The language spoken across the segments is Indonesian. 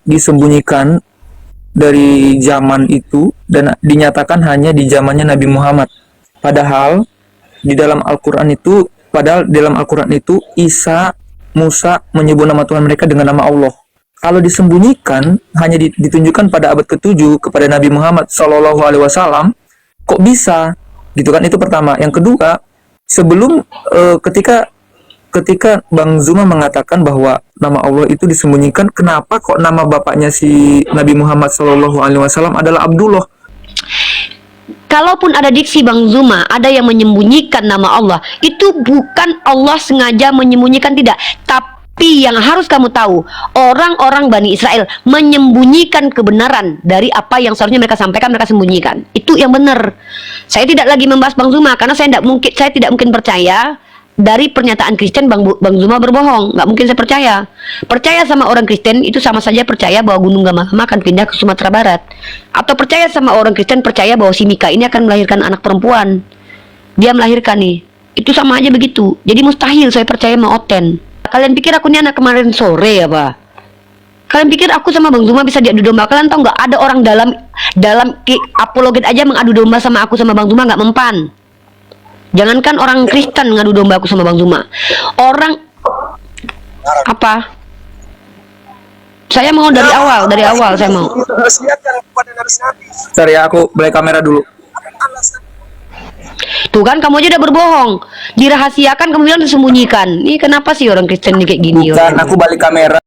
disembunyikan dari zaman itu dan dinyatakan hanya di zamannya Nabi Muhammad. Padahal di dalam Al-Quran itu, Isa, Musa menyebut nama Tuhan mereka dengan nama Allah. Kalau disembunyikan hanya ditunjukkan pada abad ke-7 kepada Nabi Muhammad Shallallahu Alaihi Wasallam, kok bisa? Gitu kan? Itu pertama. Yang kedua, sebelum ketika Bang Zuma mengatakan bahwa nama Allah itu disembunyikan, kenapa kok nama bapaknya si Nabi Muhammad Shallallahu Alaihi Wasallam adalah Abdullah? Kalaupun ada diksi Bang Zuma, ada yang menyembunyikan nama Allah, itu bukan Allah sengaja menyembunyikan, tidak. Tapi yang harus kamu tahu, orang-orang Bani Israel menyembunyikan kebenaran dari apa yang seharusnya mereka sampaikan, mereka sembunyikan. Itu yang benar. Saya tidak lagi membahas Bang Zuma karena saya tidak mungkin percaya dari pernyataan Kristen Bang Zuma berbohong. Nggak mungkin saya percaya. Percaya sama orang Kristen itu sama saja percaya bahwa Gunung Gama akan pindah ke Sumatera Barat. Atau percaya sama orang Kristen percaya bahwa si Mika ini akan melahirkan anak perempuan. Dia melahirkan nih. Itu sama aja begitu. Jadi mustahil saya percaya sama Oten. Kalian pikir aku ini anak kemarin sore apa? Kalian pikir aku sama Bang Zuma bisa diadu domba? Kalian tahu nggak, ada orang dalam apologet aja mengadu domba sama aku sama Bang Zuma, nggak mempan. Jangankan orang Kristen ngadu domba aku sama Bang Zuma. Orang apa? Saya mau dari awal saya mau. Bentar ya, aku balik kamera dulu. Tuh kan kamu aja udah berbohong. Dirahasiakan kemudian disembunyikan. Ini kenapa sih orang Kristen ini kayak gini? Bukan, aku balik kamera.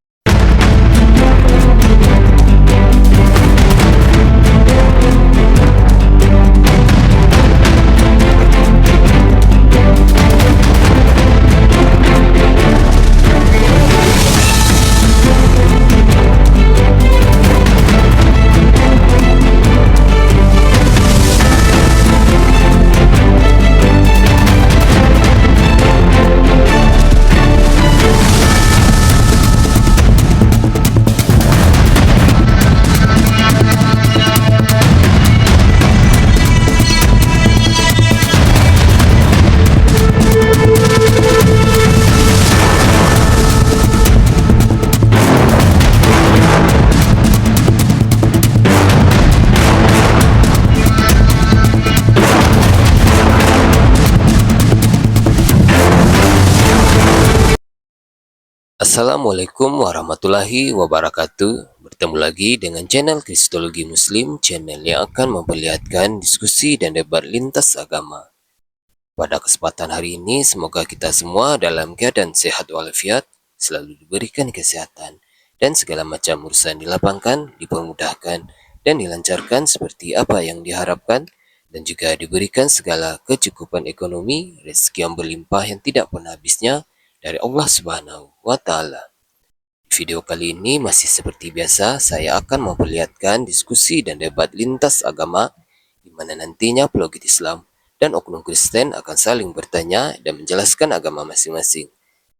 Assalamualaikum warahmatullahi wabarakatuh. Bertemu lagi dengan channel Kristologi Muslim, channel yang akan memperlihatkan diskusi dan debat lintas agama. Pada kesempatan hari ini, semoga kita semua dalam keadaan sehat walafiat, selalu diberikan kesehatan, dan segala macam urusan dilapangkan, dipermudahkan, dan dilancarkan seperti apa yang diharapkan, dan juga diberikan segala kecukupan ekonomi, rezeki yang berlimpah yang tidak pernah habisnya, dari Allah Subhanahu wa Ta'ala. Video kali ini masih seperti biasa, saya akan memperlihatkan diskusi dan debat lintas agama, di mana nantinya apologet Islam dan oknum Kristen akan saling bertanya dan menjelaskan agama masing-masing,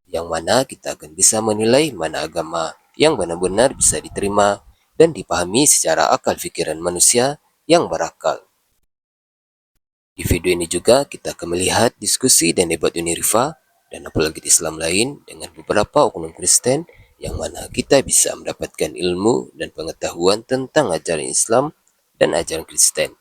yang mana kita akan bisa menilai mana agama yang benar-benar bisa diterima dan dipahami secara akal pikiran manusia yang berakal. Di video ini juga kita akan melihat diskusi dan debat Unirifa dan apologet Islam lain dengan beberapa oknum Kristen, yang mana kita bisa mendapatkan ilmu dan pengetahuan tentang ajaran Islam dan ajaran Kristen.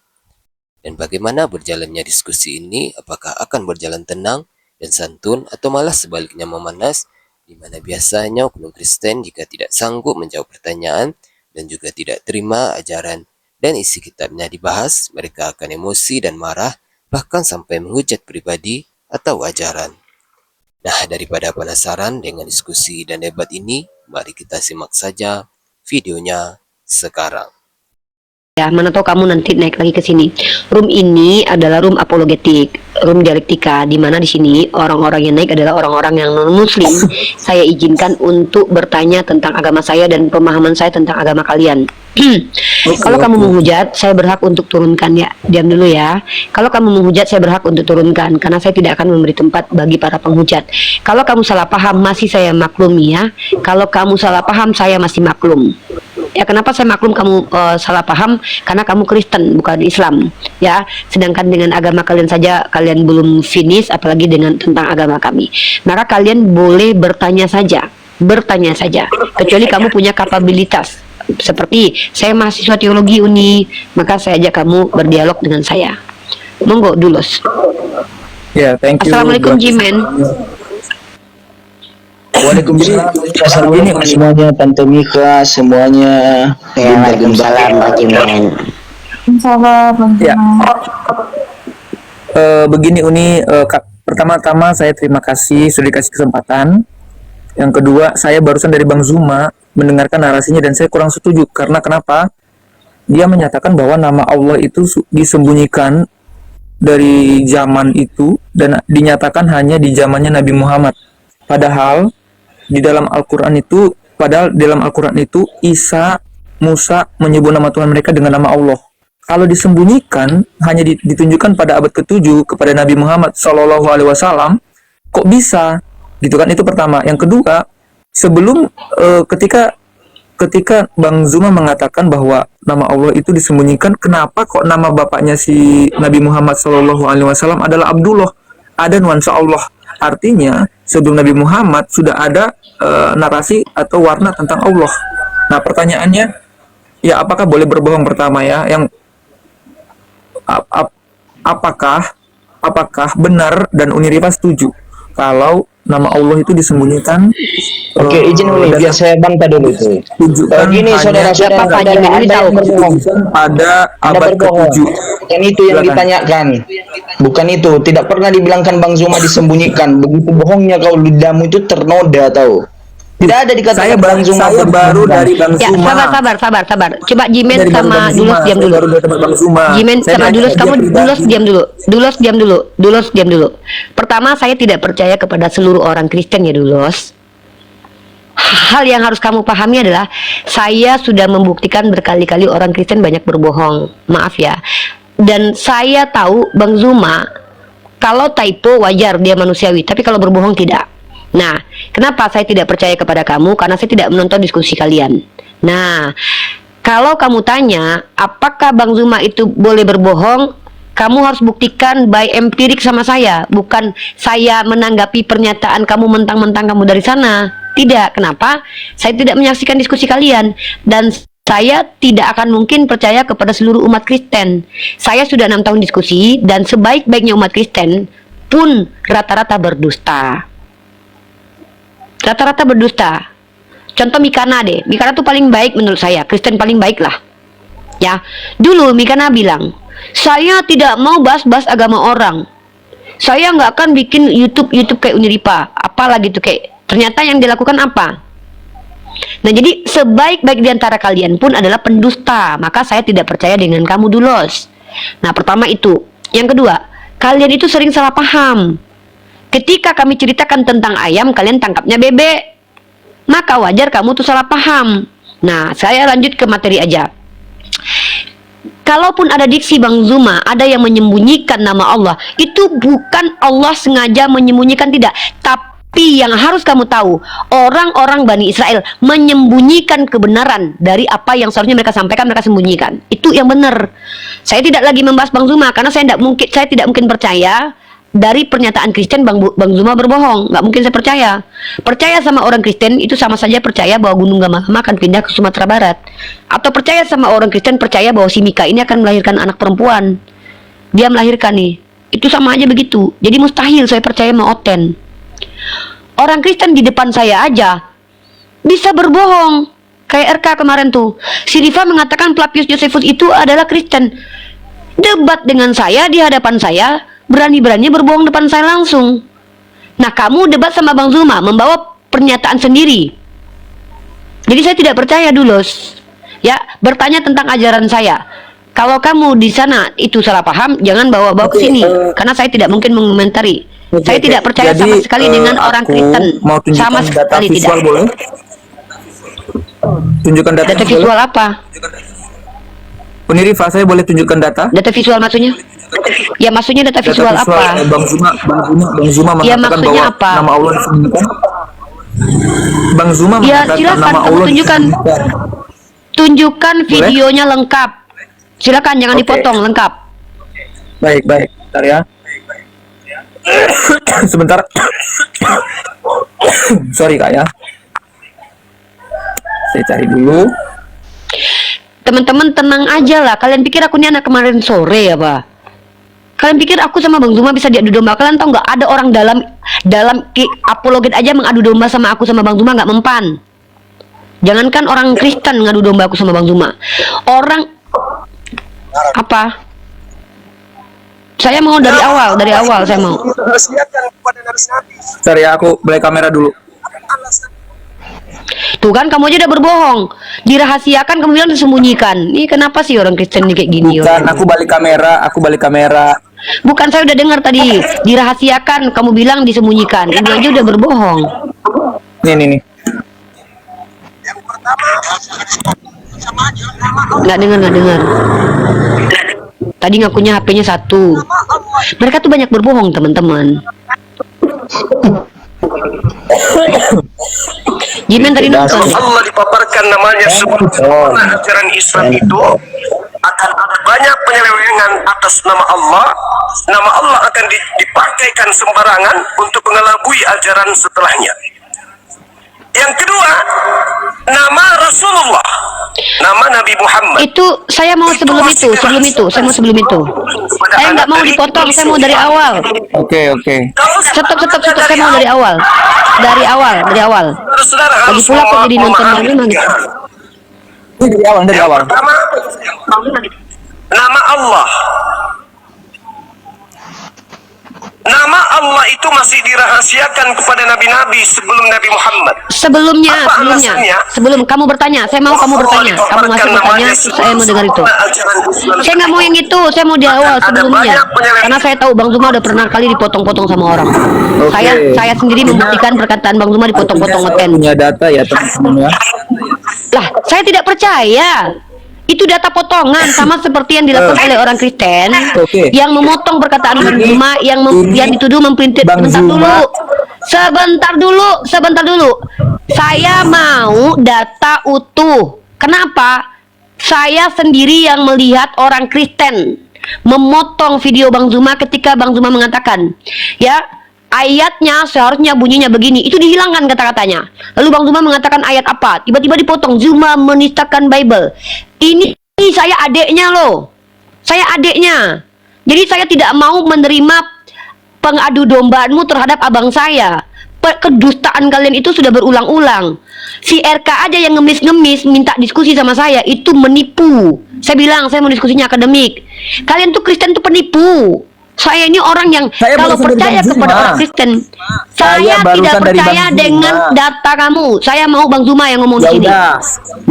Dan bagaimana berjalannya diskusi ini, apakah akan berjalan tenang dan santun atau malah sebaliknya memanas, di mana biasanya oknum Kristen jika tidak sanggup menjawab pertanyaan dan juga tidak terima ajaran dan isi kitabnya dibahas, mereka akan emosi dan marah, bahkan sampai menghujat pribadi atau ajaran. Nah, daripada penasaran dengan diskusi dan debat ini, mari kita simak saja videonya sekarang. Ya, mana tahu kamu nanti naik lagi ke sini. Room ini adalah room apologetik, room dialektika, di mana di sini orang-orang yang naik adalah orang-orang yang non-muslim. Saya izinkan untuk bertanya tentang agama saya dan pemahaman saya tentang agama kalian. Kalau kamu menghujat, saya berhak untuk turunkan ya. Diam dulu ya. Kalau kamu menghujat, saya berhak untuk turunkan, karena saya tidak akan memberi tempat bagi para penghujat. Kalau kamu salah paham, masih saya maklumi ya. Kalau kamu salah paham, saya masih maklum. Ya, kenapa saya maklum kamu salah paham? Karena kamu Kristen bukan Islam, ya. Sedangkan dengan agama kalian saja kalian belum finish, apalagi dengan tentang agama kami. Maka kalian boleh bertanya saja, kecuali kamu punya kapabilitas Seperti saya mahasiswa teologi Uni, maka saya ajak kamu berdialog dengan saya. Monggo Dulos. Ya, thank you. Assalamualaikum Jimen. Waalaikumsalam. Assalamualaikum semuanya, Tante Mika, semuanya. Ya, waalaikumsalam Pak Jimen. Ya. Begini Uni, pertama-tama saya terima kasih sudah dikasih kesempatan. Yang kedua, saya barusan dari Bang Zuma mendengarkan narasinya dan saya kurang setuju. Karena kenapa? Dia menyatakan bahwa nama Allah itu disembunyikan dari zaman itu dan dinyatakan hanya di zamannya Nabi Muhammad. Padahal di dalam Al-Quran itu Isa, Musa menyebut nama Tuhan mereka dengan nama Allah. Kalau disembunyikan hanya ditunjukkan pada abad ke-7 kepada Nabi Muhammad Shallallahu Alaihi Wasallam, kok bisa? Gitu kan? Itu pertama. Yang kedua, sebelum ketika Bang Zuma mengatakan bahwa nama Allah itu disembunyikan, kenapa kok nama bapaknya si Nabi Muhammad Shallallahu Alaihi Wasallam adalah Abdullah? Ada nuansa Allah. Artinya sebelum Nabi Muhammad sudah ada narasi atau warna tentang Allah. Nah pertanyaannya, ya apakah boleh berbohong pertama ya? Yang apakah benar dan Uniriva setuju kalau nama Allah itu disembunyikan? Oke, izin dulu biar saya bantah dulu itu. Gini saudara-saudara, pada abad ke-7. Bukan itu yang ditanyakan. Bukan itu, tidak pernah dibilangkan Bang Zuma disembunyikan. Begitu bohongnya kau, lidahmu itu ternoda tahu. Tidak ada dikatakan Bang Zuma. Saya baru dari Bang Ya, Zuma. sabar. Coba Jimen Dari sama Bang Dulos Zuma. diam Saya dulu. baru dari tempat Bang Zuma. Jimen Saya sama belajar Dulos, dia kamu pribadi. Dulos diam dulu. Pertama, saya tidak percaya kepada seluruh orang Kristen ya Dulos. Hal yang harus kamu pahami adalah saya sudah membuktikan berkali-kali orang Kristen banyak berbohong. Maaf ya. Dan saya tahu Bang Zuma kalau typo wajar, dia manusiawi, tapi kalau berbohong tidak. Nah, kenapa saya tidak percaya kepada kamu? Karena saya tidak menonton diskusi kalian. Nah, kalau kamu tanya apakah Bang Zuma itu boleh berbohong, kamu harus buktikan by empirik sama saya, bukan saya menanggapi pernyataan kamu mentang-mentang kamu dari sana. Tidak, kenapa? Saya tidak menyaksikan diskusi kalian dan saya tidak akan mungkin percaya kepada seluruh umat Kristen. Saya sudah 6 tahun diskusi dan sebaik-baiknya umat Kristen pun rata-rata berdusta. Rata-rata berdusta. Contoh Mikana deh. Mikana tuh paling baik menurut saya. Kristen paling baik lah. Ya, dulu Mikana bilang, saya tidak mau bahas-bahas agama orang. Saya nggak akan bikin YouTube kayak Uniripa. Apalagi tuh kayak. Ternyata yang dilakukan apa? Nah, jadi sebaik-baik di antara kalian pun adalah pendusta. Maka saya tidak percaya dengan kamu Dulos. Nah, pertama itu. Yang kedua, kalian itu sering salah paham. Ketika kami ceritakan tentang ayam, kalian tangkapnya bebek. Maka wajar kamu tuh salah paham. Nah, saya lanjut ke materi aja. Kalaupun ada diksi Bang Zuma, ada yang menyembunyikan nama Allah, itu bukan Allah sengaja menyembunyikan, tidak. Tapi yang harus kamu tahu, orang-orang Bani Israel menyembunyikan kebenaran dari apa yang seharusnya mereka sampaikan, mereka sembunyikan. Itu yang benar. Saya tidak lagi membahas Bang Zuma karena saya tidak mungkin percaya dari pernyataan Kristen Bang Zuma berbohong. Nggak mungkin saya percaya. Percaya sama orang Kristen itu sama saja percaya bahwa Gunung Gamalama akan pindah ke Sumatera Barat. Atau percaya sama orang Kristen percaya bahwa si Mika ini akan melahirkan anak perempuan. Dia melahirkan nih. Itu sama aja begitu. Jadi mustahil saya percaya sama Oten. Orang Kristen di depan saya aja bisa berbohong. Kayak RK kemarin tuh, si Riva mengatakan Flavius Josephus itu adalah Kristen. Debat dengan saya di hadapan saya, berani-berani berbohong depan saya langsung. Nah, kamu debat sama Bang Zuma membawa pernyataan sendiri. Jadi saya tidak percaya Dulos. Ya, bertanya tentang ajaran saya. Kalau kamu di sana itu salah paham, jangan bawa-bawa ke sini karena saya tidak mungkin mengomentari. Saya tidak percaya sama sekali dengan orang Kristen. Mau tunjukkan Sama data sekali visual tidak. boleh? Tunjukkan data Visual apa? Uniriva, saya boleh tunjukkan data? Data visual maksudnya? Ya maksudnya data visual apa? Bang Zuma Ya, mengatakan maksudnya bahwa apa? nama Allah disembunyikan. Bang Zuma Ya mengatakan silakan nama kamu Allah tunjukkan. disembunyikan. Tunjukkan Boleh? videonya lengkap. Silakan jangan Oke. dipotong, lengkap. Baik. Bentar ya. Sebentar. Sorry Kak ya. Saya cari dulu. Teman-teman tenang aja lah. Kalian pikir aku ini anak kemarin sore apa? Kalian pikir aku sama Bang Zuma bisa diadu domba? Kalian tahu nggak ada orang dalam apologet aja mengadu domba sama aku sama Bang Zuma nggak mempan. Jangankan orang Kristen ngadu domba aku sama Bang Zuma. Orang apa? Saya mau dari awal saya mau. Sorry ya, aku balik kamera dulu. Tuh kan kamu aja udah berbohong. Dirahasiakan kamu bilang disembunyikan. Ini kenapa sih orang Kristen ini kayak gini? Bukan, aku balik kamera. Bukan, saya udah dengar tadi. Dirahasiakan kamu bilang disembunyikan. Ini aja udah berbohong. Nih. Nggak dengar. Tadi ngakunya HP-nya 1. Mereka tuh banyak berbohong, teman-teman. Jimen tadi nonton. Allah dipaparkan namanya sebuah ajaran Islam itu akan ada banyak penyelewengan atas nama Allah. Nama Allah akan dipakaikan sembarangan untuk mengelabui ajaran setelahnya. Yang kedua, nama Rasulullah, nama Nabi Muhammad. Itu saya mau sebelum itu. Saya nggak mau dipotong, saya mau dari awal. Oke. Stop, saya mau dari awal. Dari awal. Saudara Lagi harus pula kok jadi nonton lagi mah gitu. Ini dari awal. Pertama, nama Allah. Nama Allah itu masih dirahasiakan kepada nabi-nabi sebelum Nabi Muhammad. Sebelumnya. Sebelum kamu bertanya, saya mau kamu bertanya. Kamu masih bertanya, saya mau dengar itu. Saya nggak mau yang itu, saya mau di awal sebelumnya. Karena saya tahu Bang Zuma udah pernah kali dipotong-potong sama orang. Saya sendiri membuktikan perkataan Bang Zuma dipotong-potong ngeten. Punya data ya teman-teman ya. Lah, saya tidak percaya. Itu data potongan sama seperti yang dilakukan oleh orang Kristen yang memotong perkataan Bang Zuma yang dituduh memperintir. Sebentar dulu. Saya mau data utuh. Kenapa? Saya sendiri yang melihat orang Kristen memotong video Bang Zuma ketika Bang Zuma mengatakan, ya, ayatnya seharusnya bunyinya begini. Itu dihilangkan kata-katanya. Lalu Bang Zuma mengatakan ayat apa? Tiba-tiba dipotong. Zuma menistakan Bible. Ini saya adeknya loh. Saya adeknya. Jadi saya tidak mau menerima pengadu dombaanmu terhadap abang saya. Kedustaan kalian itu sudah berulang-ulang. Si RK aja yang ngemis-ngemis minta diskusi sama saya, itu menipu. Saya bilang saya mau diskusinya akademik. Kalian tuh Kristen tuh penipu. Saya ini orang yang kalau percaya kepada orang Kristen, saya tidak percaya dengan data kamu. Saya mau Bang Zuma yang ngomong di sini.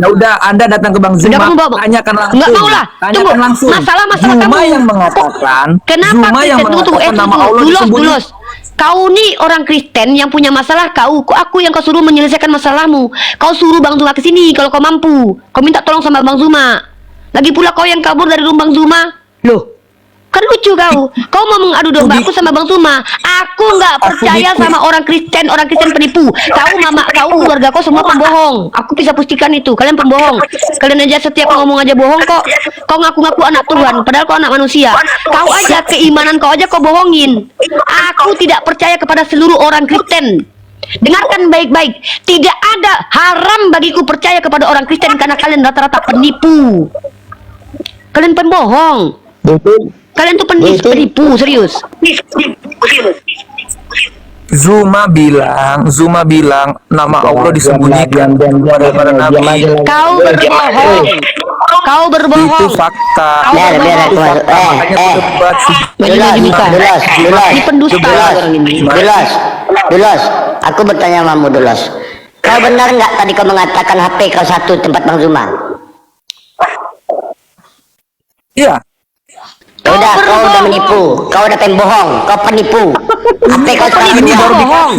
Ya udah, Anda datang ke Bang Zuma, tanyakan langsung. Enggak mau lah. Tunggu. Masalah Zuma kamu. yang mengatakan. Kenapa Kristen tunggu nama Allah Dulos. Kau nih orang Kristen yang punya masalah kok aku yang kau suruh menyelesaikan masalahmu. Kau suruh Bang Zuma ke sini kalau kau mampu. Kau minta tolong sama Bang Zuma. Lagi pula kau yang kabur dari rumah Bang Zuma. Loh. Kan lucu kau mau mengadu domba aku sama Bang Zuma. Aku nggak percaya sama orang Kristen penipu. Kau keluarga kau semua pembohong. Aku bisa pastikan itu, kalian pembohong. Kalian aja setiap ngomong aja bohong kok. Kau ngaku-ngaku anak Tuhan, padahal kau anak manusia. Kau aja keimanan kau aja kau bohongin. Aku tidak percaya kepada seluruh orang Kristen. Dengarkan baik-baik. Tidak ada haram bagiku percaya kepada orang Kristen karena kalian rata-rata penipu. Kalian pembohong. Kalian tuh penipu, serius. Zuma bilang nama Allah disembunyikan daripada Nabi. Kau berbohong. Itu fakta. Ini pendusta orang ini. Dulos, aku bertanya sama kamu, Dulos. Kau benar nggak tadi kau mengatakan HP kau 1 tempat Bang Zuma? Iya. Udah, kau udah menipu, kau udah pembohong, kau penipu. HP kau Bohong.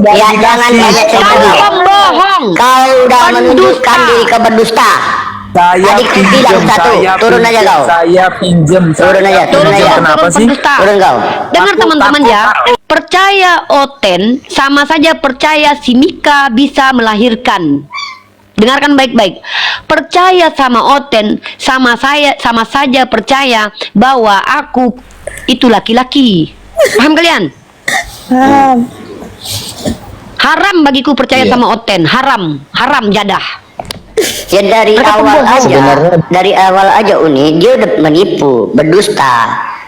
Ya jangan banyak cerita. Pembohong. Kau udah menunjukkan diri kau berdusta. Saya pinjam, turun aja kau. Saya pinjam. Turun aja. Kenapa sih? Turun kau. Dengar teman-teman ya. Percaya Oten sama saja percaya si Mika bisa melahirkan. Dengarkan baik-baik. Percaya sama Oten sama saja percaya bahwa aku itu laki-laki. Paham kalian? Haram bagiku percaya sama Oten. Haram jadah. Ya dari Mereka awal pembohong. aja, Sebenarnya- dari awal aja Uni dia udah menipu, berdusta.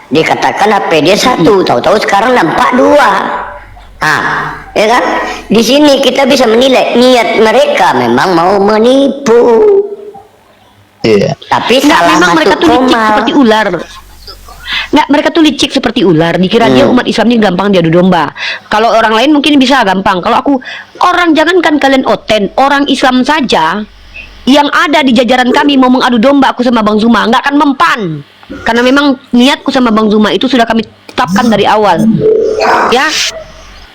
Dikatakan HP dia satu, tahu-tahu sekarang nampak dua. Ya kan? Di sini kita bisa menilai niat mereka memang mau menipu, Iya. tapi Enggak, salah memang mereka masuk tuh licik koma. seperti ular. Enggak, mereka tuh licik seperti ular. Dikira dia umat Islam ini gampang diadu domba. Kalau orang lain mungkin bisa gampang. Kalau aku, orang jangankan kalian oten, orang Islam saja yang ada di jajaran kami mau mengadu domba aku sama Bang Zuma, nggak akan mempan. Karena memang niatku sama Bang Zuma itu sudah kami tetapkan dari awal. Ya,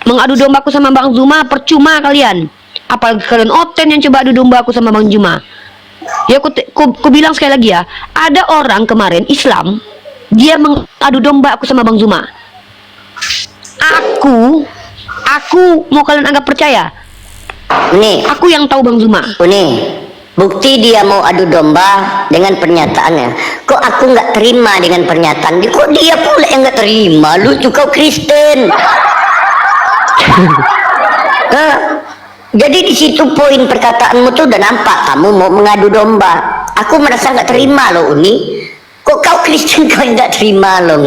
mengadu domba aku sama Bang Zuma percuma kalian. Apalagi kalian oten yang coba adu domba aku sama Bang Zuma. Ya, aku bilang sekali lagi ya, ada orang kemarin Islam, dia mengadu domba aku sama Bang Zuma. Aku mau kalian anggap percaya. Uni, Aku yang tahu Bang Zuma. bukti dia mau adu domba dengan pernyataannya. Kok aku nggak terima dengan pernyataan dia? Kok dia pula yang nggak terima? Lu juga Kristen. Jadi di situ poin perkataanmu tuh udah nampak kamu mau mengadu domba. Aku merasa nggak terima loh Uni. Kok kau Kristen kau nggak terima loh?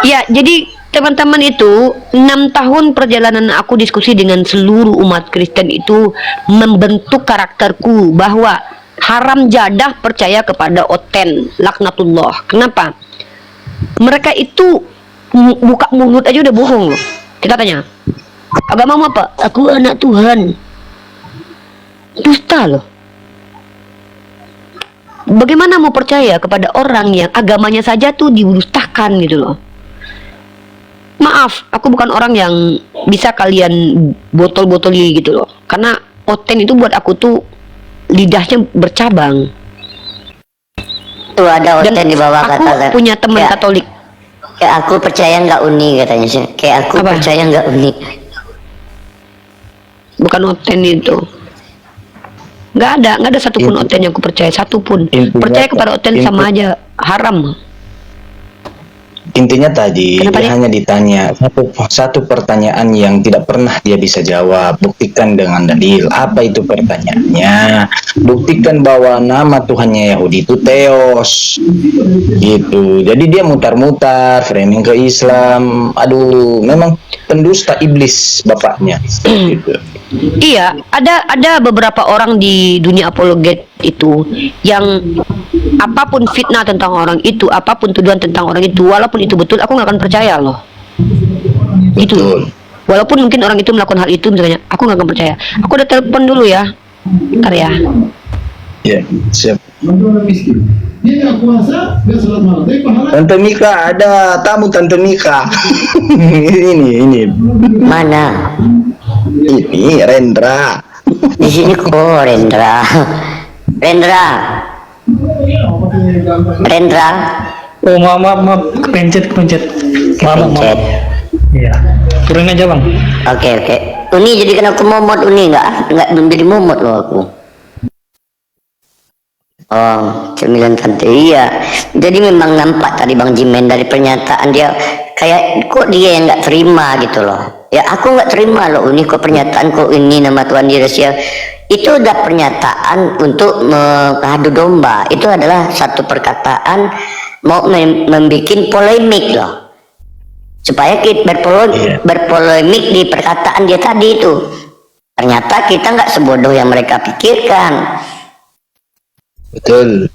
Ya, jadi teman-teman itu 6 tahun perjalanan aku diskusi dengan seluruh umat Kristen itu membentuk karakterku bahwa haram jadah percaya kepada oten, laknatullah. Kenapa? Mereka itu buka mulut aja udah bohong loh. Kita tanya, agamamu apa? Aku anak Tuhan. Dusta loh. Bagaimana mau percaya kepada orang yang agamanya saja tuh didustakan gitu loh. Maaf, aku bukan orang yang bisa kalian botol-botoli gitu loh. Karena oten itu buat aku tuh lidahnya bercabang. Tuh ada Dan oten di bawah aku kata punya teman ya, Katolik. kayak aku percaya nggak Uni katanya sih. Kayak aku Apa? percaya nggak Uni. Bukan oten itu. Nggak ada satupun oten yang aku percaya, satupun. Intinya- Percaya kepada oten sama aja haram. Intinya tadi Kenapa dia dia? hanya ditanya satu pertanyaan yang tidak pernah dia bisa jawab. Buktikan dengan dalil. Apa itu pertanyaannya? Buktikan bahwa nama Tuhannya Yahudi itu Theos. Gitu. Jadi dia mutar-mutar, framing ke Islam. Aduh, memang pendusta iblis bapaknya. Gitu. Iya, ada beberapa orang di dunia apologet itu yang apapun fitnah tentang orang itu, apapun tuduhan tentang orang itu, walaupun itu betul, aku nggak akan percaya loh. Itu. Betul. Walaupun mungkin orang itu melakukan hal itu misalnya, aku nggak akan percaya. Aku udah telepon dulu ya, ntar ya. Ya, siap. Orang miskin. Dia nggak puasa, dia sholat malam. Tapi pahala Tante Mika, ada tamu Tante Mika. ini. Mana? Ini Rendra. Di sini kok Rendra. Rendra. Oh maaf, kepencet. Maaf. Pencet. Iya. Turunin aja bang. Oke. Uni jadi kena aku momot Uni nggak belum jadi momot loh aku. Oh, cemilan tante iya. Jadi memang nampak tadi Bang Jimen dari pernyataan dia kayak kok dia yang nggak terima gitu loh. Ya aku nggak terima loh Uni kok pernyataan kok ini nama Tuhan di Rusia. Itu udah pernyataan untuk mengadu domba. Itu adalah satu perkataan mau membuat polemik loh. Supaya kita berpolemik di perkataan dia tadi itu. Ternyata kita nggak sebodoh yang mereka pikirkan. Betul.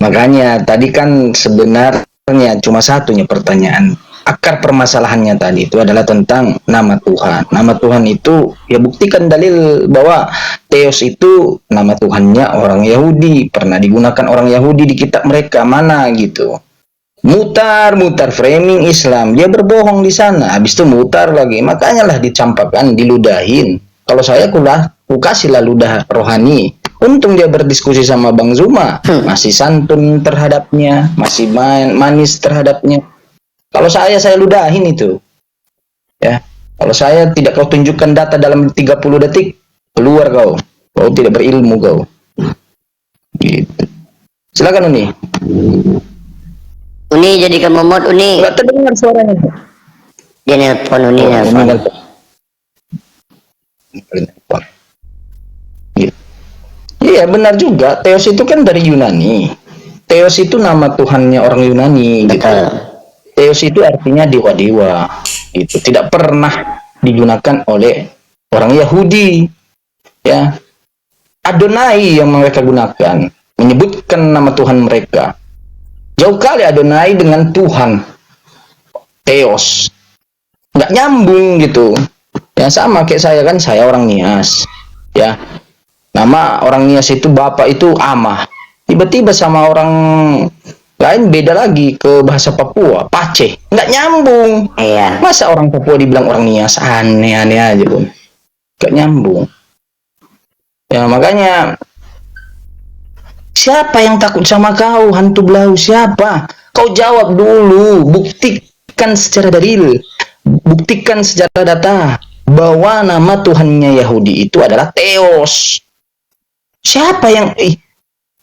Makanya tadi kan sebenarnya cuma satunya pertanyaan. Akar permasalahannya tadi itu adalah tentang nama Tuhan. Nama Tuhan itu ya buktikan dalil bahwa Theos itu nama Tuhannya orang Yahudi. Pernah digunakan orang Yahudi di kitab mereka mana gitu. Mutar framing Islam. Dia berbohong di sana. Habis itu mutar lagi. Makanya lah dicampakkan, diludahin. Kalau saya ku kasihlah ludah rohani. Untung dia berdiskusi sama Bang Zuma, masih santun terhadapnya, masih manis terhadapnya. Kalau saya ludahin itu. Ya. Kalau saya tidak kau tunjukkan data dalam 30 detik, keluar kau. Kau tidak berilmu kau. Gitu. Silakan Uni. Uni jadi kemomot Uni. Enggak terdengar suaranya. Dia nelpon Uni nelpon. Iya, benar juga. Theos itu kan dari Yunani. Theos itu nama Tuhannya orang Yunani gitu. Betul. Theos itu artinya dewa-dewa. Itu tidak pernah digunakan oleh orang Yahudi. Ya. Adonai yang mereka gunakan menyebutkan nama Tuhan mereka. Jauh kali Adonai dengan Tuhan. Theos. Nggak nyambung gitu. Ya sama kayak saya kan, saya orang Nias. Ya. Nama orang Nias itu bapak itu Amah. Tiba-tiba sama orang lain beda lagi ke bahasa Papua, Pace. Nggak nyambung. Iya. Masa orang Papua dibilang orang Nias, aneh-aneh aja pun. Nggak nyambung. Ya makanya, siapa yang takut sama kau, hantu belau? Siapa? Kau jawab dulu, buktikan secara dalil, buktikan secara data bahwa nama Tuhannya Yahudi itu adalah Theos. Siapa yang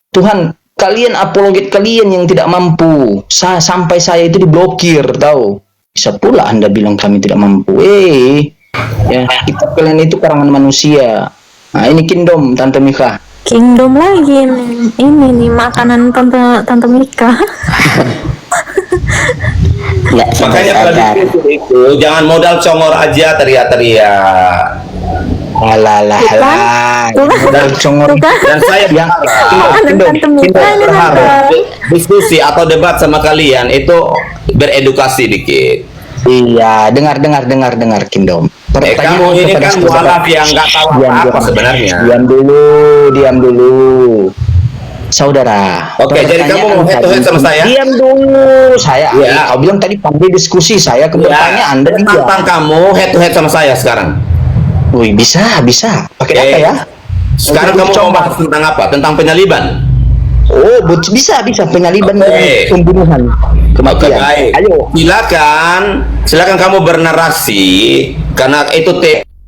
Tuhan, kalian apologet kalian yang tidak mampu, sampai saya itu diblokir, tahu? Bisa pula Anda bilang kami tidak mampu. Ya, kitab kalian itu karangan manusia. Nah, ini Kingdom, Tante Mika. Kingdom lagi nih. Ini nih makanan tante Mika. Nggak Makanya sadar. kalau itu jangan modal congor aja teriak-teriak. Alah, modal congor. Dan saya Yang Tante Mika ini berharap tante. diskusi atau debat sama kalian itu beredukasi dikit. Iya, dengar Kingdom. Kamu ini kan mualaf yang nggak tahu apa sebenarnya. Diam dulu. Saudara. Oke, jadi kamu mau head to head sama saya? Diam dulu. Ya. Kau bilang tadi pandai diskusi, saya bertanya, Anda tantang kamu head to head sama saya sekarang. Wih, bisa. Pakai Oke. apa ya? Sekarang Untuk kamu mau coba. bahas tentang apa? Tentang penyaliban. Oh, bisa penyaliban Oke. dan pembunuhan. Oke, Kematian. baik. Ayo. Silakan kamu bernarasi karena itu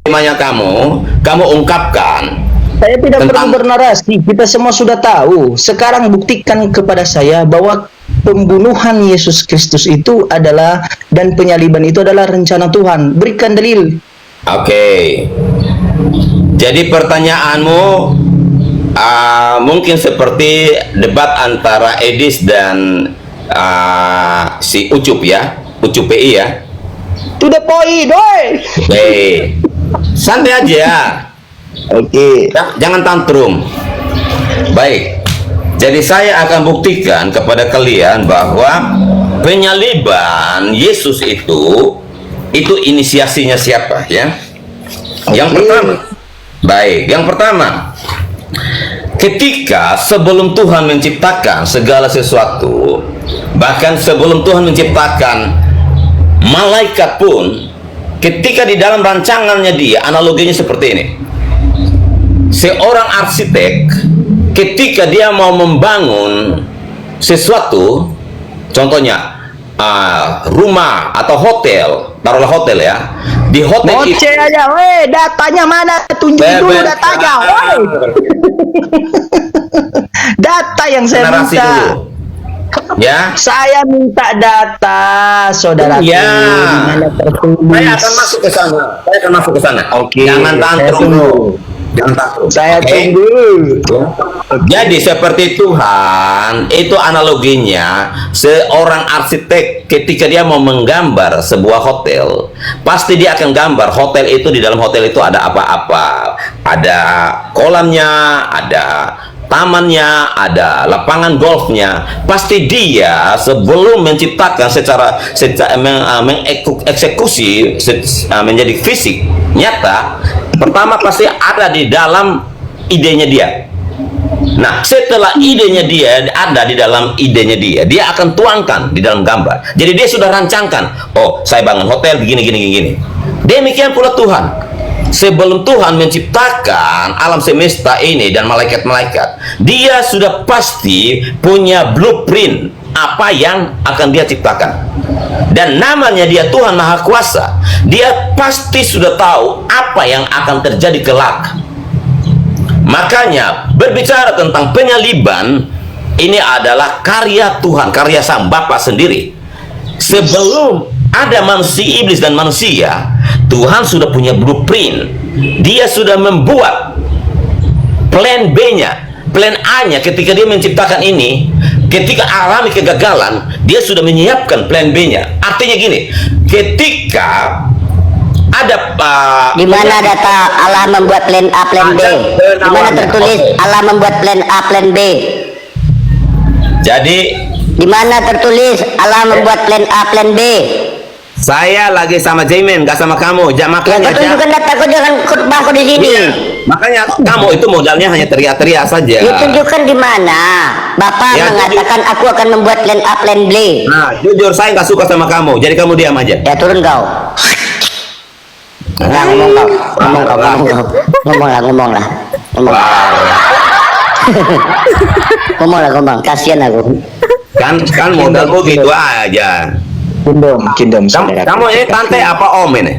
temanya kamu ungkapkan. Saya tidak Tentang- perlu bernarasi, kita semua sudah tahu. Sekarang buktikan kepada saya bahwa pembunuhan Yesus Kristus itu adalah, dan penyaliban itu adalah rencana Tuhan. Berikan dalil. Oke. Jadi pertanyaanmu mungkin seperti debat antara Edis dan si Ucup ya, Ucup PI ya. To the point, doi. Oke. Santai aja. Oke. Jangan tantrum. Baik. Jadi saya akan buktikan kepada kalian bahwa penyaliban Yesus itu inisiasinya siapa ya? Yang pertama. Baik, yang pertama. Ketika sebelum Tuhan menciptakan segala sesuatu, bahkan sebelum Tuhan menciptakan malaikat pun, ketika di dalam rancangannya dia, analoginya seperti ini. Seorang arsitek ketika dia mau membangun sesuatu, contohnya rumah atau hotel, taruhlah hotel ya, di hotel itu Ngoceh aja, weh, datanya mana? Tunjukin dulu datanya, weh. Data yang saya narasi minta. dulu. Ya, Saya minta data, saudara. Iya. Dimana tertulis. saya akan masuk ke sana. Oke, Jangan saya tantrum tunggu. dulu. Jangan tantrum. Saya Oke? tunggu. Jadi seperti Tuhan itu analoginya seorang arsitek ketika dia mau menggambar sebuah hotel, pasti dia akan gambar hotel itu, di dalam hotel itu ada apa-apa, ada kolamnya, ada tamannya, ada lapangan golfnya. Pasti dia sebelum menciptakan secara mengeksekusi menjadi fisik nyata, pertama pasti ada di dalam idenya dia. Nah, setelah idenya dia ada di dalam idenya dia akan tuangkan di dalam gambar. Jadi dia sudah rancangkan, oh saya bangun hotel begini gini. Demikian pula Tuhan. Sebelum Tuhan menciptakan alam semesta ini dan malaikat-malaikat, dia sudah pasti punya blueprint apa yang akan dia ciptakan. Dan namanya dia Tuhan Maha Kuasa. Dia pasti sudah tahu apa yang akan terjadi kelak. Makanya berbicara tentang penyaliban, ini adalah karya Tuhan, karya Sang Bapa sendiri. Sebelum ada manusia iblis dan manusia, Tuhan sudah punya blueprint. Dia sudah membuat plan B-nya. plan A-nya ketika dia menciptakan ini, ketika alami kegagalan, dia sudah menyiapkan plan B-nya. Artinya gini, ketika ada Di mana data Allah membuat plan A, plan B? Di mana tertulis Allah membuat plan A, plan B? jadi Di mana tertulis Allah membuat plan A, plan B? saya lagi sama Jaimin, gak sama kamu. Yang Makanya kau tunjukkan data, kau jangan khutbah kau di sini. Iya. Makanya kamu itu modalnya hanya teriak-teriak saja. Ya tunjukkan di mana. Bapak Ya, mengatakan aku akan membuat plan A, plan B. Nah, jujur saya nggak suka sama kamu, jadi kamu diam aja. Ya turun kau. Nah, ngomong kau, ngomong lah. Ngomong, kasihan aku. Kan modalmu gitu aja. Kingdom, Kamu, kamu ini tante apa om ini?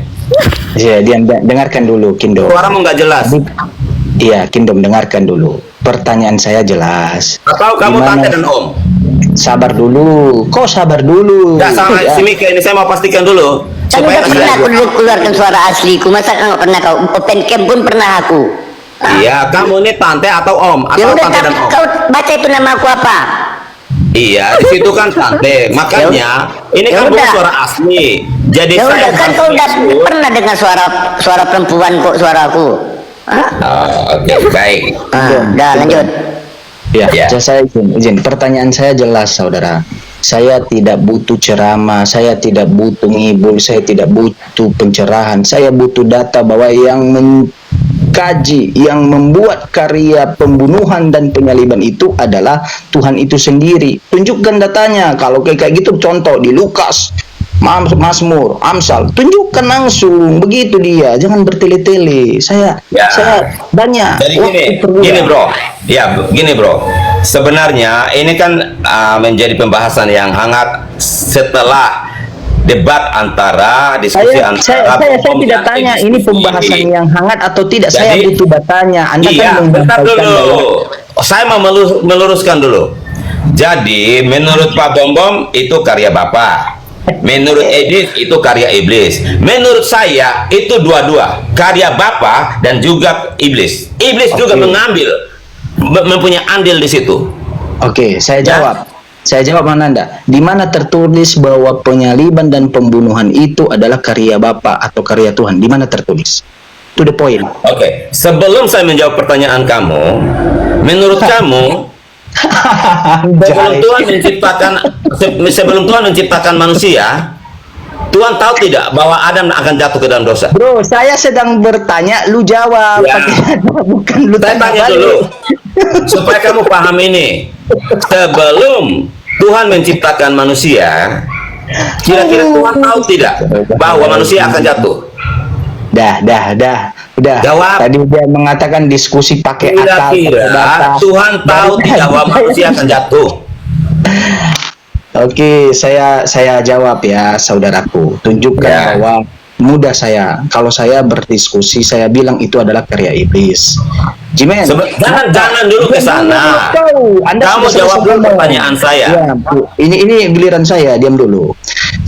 Ya, dia dengarkan dulu, Kingdom. Suaramu nggak jelas. Iya, Kingdom, dengarkan dulu. Pertanyaan saya jelas. Atau kamu Gimana- tante dan om? Sabar dulu. Kok sabar dulu? Nggak sama Ya. si Mika ini saya mau pastikan dulu. Kan udah pernah aku Supaya dulu keluarkan suara asliku. Masa nggak pernah kau? Open cam pun pernah aku. iya, kamu ini tante atau om? Ya Atau udah, tante dan om? kau baca itu nama aku apa? Iya, di situ kan tante. Makanya ini Ya kan bukan udah. suara asli. Jadi Ya saya udah, kan kau udah pernah dengar suara perempuan kok suaraku. Oh, oke, baik. Dah lanjut. Ya, Ya. saya izin. Pertanyaan saya jelas, saudara. Saya tidak butuh ceramah, saya tidak butuh ngibul, saya tidak butuh pencerahan. Saya butuh data bahwa yang mengkaji, yang membuat karya pembunuhan dan penyaliban itu adalah Tuhan itu sendiri. Tunjukkan datanya. Kalau kayak gitu, contoh di Lukas, Mazmur, Amsal, tunjukkan langsung. Begitu dia, jangan bertele-tele. Saya banyak. Jadi gini bro, ya gini bro. Sebenarnya ini kan menjadi pembahasan yang hangat setelah debat antara diskusi Saya antara Om tidak dan tanya diskusi ini pembahasan yang hangat atau tidak. Saya Jadi- butuh datanya. Anda Iya, kan bentar menyampaikan dulu. bahwa Saya mau meluruskan dulu. Jadi menurut Pak Bombom itu karya Bapak. Menurut Edith itu karya iblis. Menurut saya itu dua-dua karya Bapak dan juga iblis. Iblis juga mengambil mempunyai andil di situ. Oke, saya Ya. jawab. Saya jawab Ananda. Di mana tertulis bahwa penyaliban dan pembunuhan itu adalah karya Bapa atau karya Tuhan? Di mana tertulis? To the point. Oke, sebelum saya menjawab pertanyaan kamu, menurut kamu sebelum Tuhan menciptakan manusia, Tuhan tahu tidak bahwa Adam akan jatuh ke dalam dosa? Bro, saya sedang bertanya, lu jawab. Ya. Bukan lu Saya tanya tanya balik. dulu supaya kamu paham ini. Sebelum Tuhan menciptakan manusia, kira-kira Tuhan tahu tidak bahwa manusia akan jatuh? Udah. Jawab. Tadi dia mengatakan diskusi pakai akal. Kira-kira pakai data. Tuhan tahu tidak bahwa manusia akan jatuh? Oke, saya jawab ya, saudaraku. Tunjukkan Ya. bahwa mudah saya. Kalau saya berdiskusi, saya bilang itu adalah karya iblis. Jimen, Jangan dulu ke sana. Kamu jawab dulu pertanyaan saya. Ya, Bu. Ini giliran saya, diam dulu.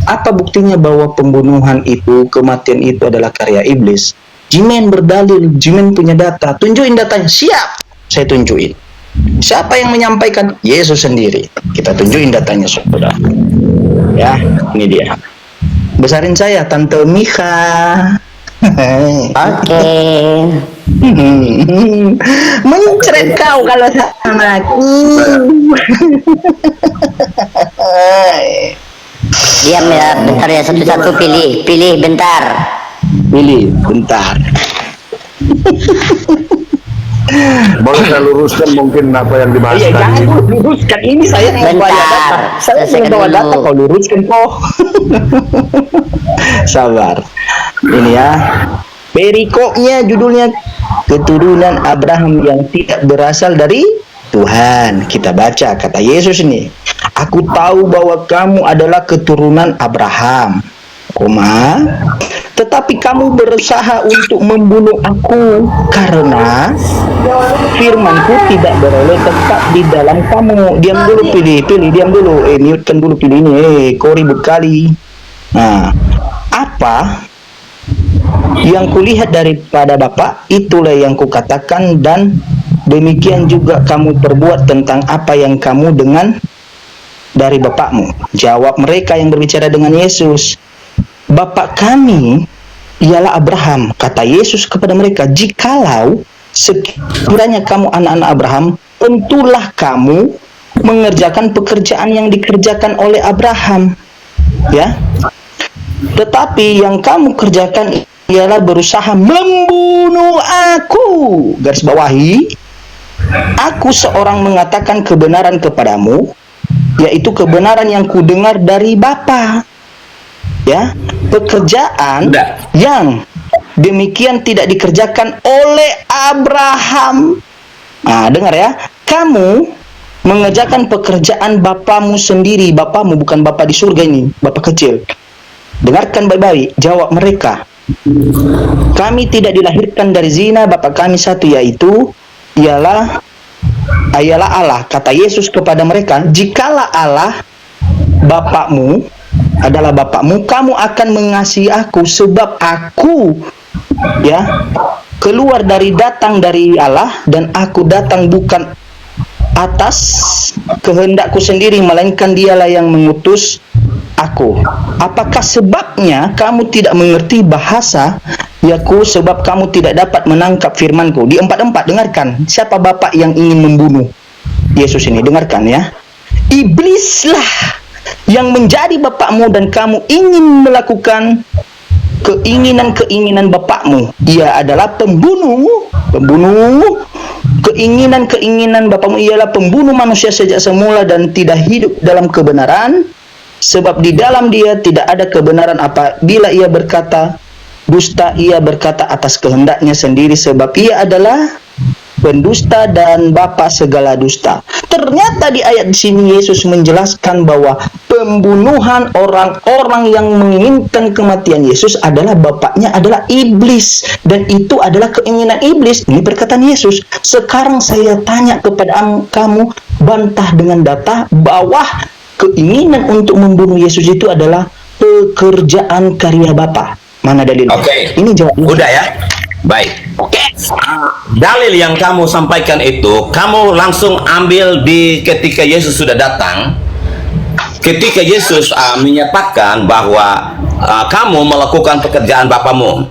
Apa buktinya bahwa pembunuhan itu, kematian itu adalah karya iblis? Jimen berdalil, Jimen punya data. Tunjukin datanya. Siap, saya tunjukin. Siapa yang menyampaikan? Yesus sendiri. Kita tunjukin datanya, saudara. Ya, ini dia. Besarin saya, Tante Mika. Oke. Mencret kau kalau sama aku. Diam ya, bentar ya, satu-satu pilih bentar. Pilih, bentar. Boleh saya luruskan mungkin apa yang dibahas Iya, jangan tadi? dulu luruskan. Ini saya yang bawa Bentar, data. Saya selesaikan yang bawa dulu. data, kau luruskan kok. Sabar. Ini ya. Perikopnya judulnya keturunan Abraham yang tidak berasal dari Tuhan. Kita baca kata Yesus ini. Aku tahu bahwa kamu adalah keturunan Abraham, tetapi kamu berusaha untuk membunuh aku karena firmanku tidak beroleh tetap di dalam kamu. Diam dulu, pilih, diam dulu. Mute-kan dulu pilih ini. Kau ribut kali. Nah, apa yang kulihat daripada Bapa, itulah yang kukatakan dan demikian juga kamu perbuat tentang apa yang kamu dengar dari bapakmu. Jawab mereka yang berbicara dengan Yesus, Bapak kami ialah Abraham. Kata Yesus kepada mereka, jikalau sekiranya kamu anak-anak Abraham, tentulah kamu mengerjakan pekerjaan yang dikerjakan oleh Abraham. Ya. Tetapi yang kamu kerjakan ialah berusaha membunuh aku. Garis bawahi, aku seorang mengatakan kebenaran kepadamu, yaitu kebenaran yang kudengar dari Bapa. Ya, pekerjaan yang demikian tidak dikerjakan oleh Abraham. Nah, dengar ya, kamu mengerjakan pekerjaan bapamu sendiri. Bapamu bukan bapa di surga ini, bapa kecil. Dengarkan baik-baik, jawab mereka, kami tidak dilahirkan dari zina, bapa kami satu, yaitu ialah Allah. Kata Yesus kepada mereka, jikalau Allah bapakmu adalah bapakmu, kamu akan mengasihi aku, sebab aku keluar datang dari Allah, dan aku datang bukan atas kehendakku sendiri, melainkan dialah yang mengutus aku. Apakah sebabnya kamu tidak mengerti bahasa yaku, sebab kamu tidak dapat menangkap firmanku? Di 4:4 dengarkan, siapa bapak yang ingin membunuh Yesus ini? Dengarkan ya, iblislah yang menjadi bapakmu, dan kamu ingin melakukan keinginan-keinginan bapakmu. Ia adalah pembunuh. Keinginan-keinginan bapakmu ialah pembunuh manusia sejak semula dan tidak hidup dalam kebenaran, sebab di dalam dia tidak ada kebenaran. Apabila ia berkata dusta, ia berkata atas kehendaknya sendiri, sebab ia adalah pendusta dan bapa segala dusta. Ternyata di ayat di sini Yesus menjelaskan bahwa pembunuhan orang-orang yang menginginkan kematian Yesus adalah bapaknya adalah iblis, dan itu adalah keinginan iblis. Ini perkataan Yesus. Sekarang saya tanya kepada kamu, bantah dengan data bahwa keinginan untuk membunuh Yesus itu adalah pekerjaan karya Bapa. Mana dalilnya? Oke. Ini jawabnya. Udah ya. Baik. Oke. Dalil yang kamu sampaikan itu kamu langsung ambil di ketika Yesus sudah datang. Ketika Yesus menyatakan bahwa kamu melakukan pekerjaan Bapamu.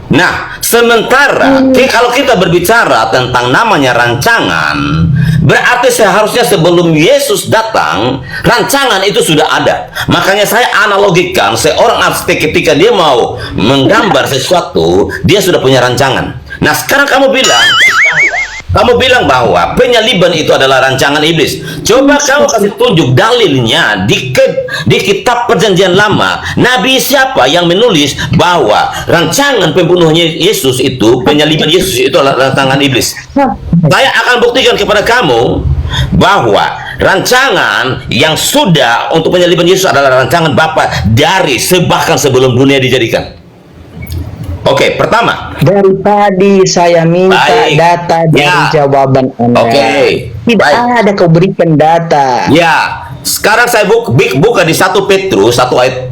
Nah, sementara kalau kita berbicara tentang namanya rancangan, berarti seharusnya sebelum Yesus datang, rancangan itu sudah ada. Makanya saya analogikan seorang arsitek ketika dia mau menggambar sesuatu, dia sudah punya rancangan. Nah, sekarang kamu bilang bahwa penyaliban itu adalah rancangan iblis. Coba kamu kasih tunjuk dalilnya di kitab Perjanjian Lama. Nabi siapa yang menulis bahwa rancangan pembunuhnya Yesus itu, penyaliban Yesus itu adalah rancangan iblis? Saya akan buktikan kepada kamu bahwa rancangan yang sudah untuk penyaliban Yesus adalah rancangan Bapa dari bahkan sebelum dunia dijadikan. Oke, pertama. Dari tadi saya minta data dari jawaban Anda. Tidak ada kau berikan data. Ya, sekarang saya buka di 1 Petrus 1 ayat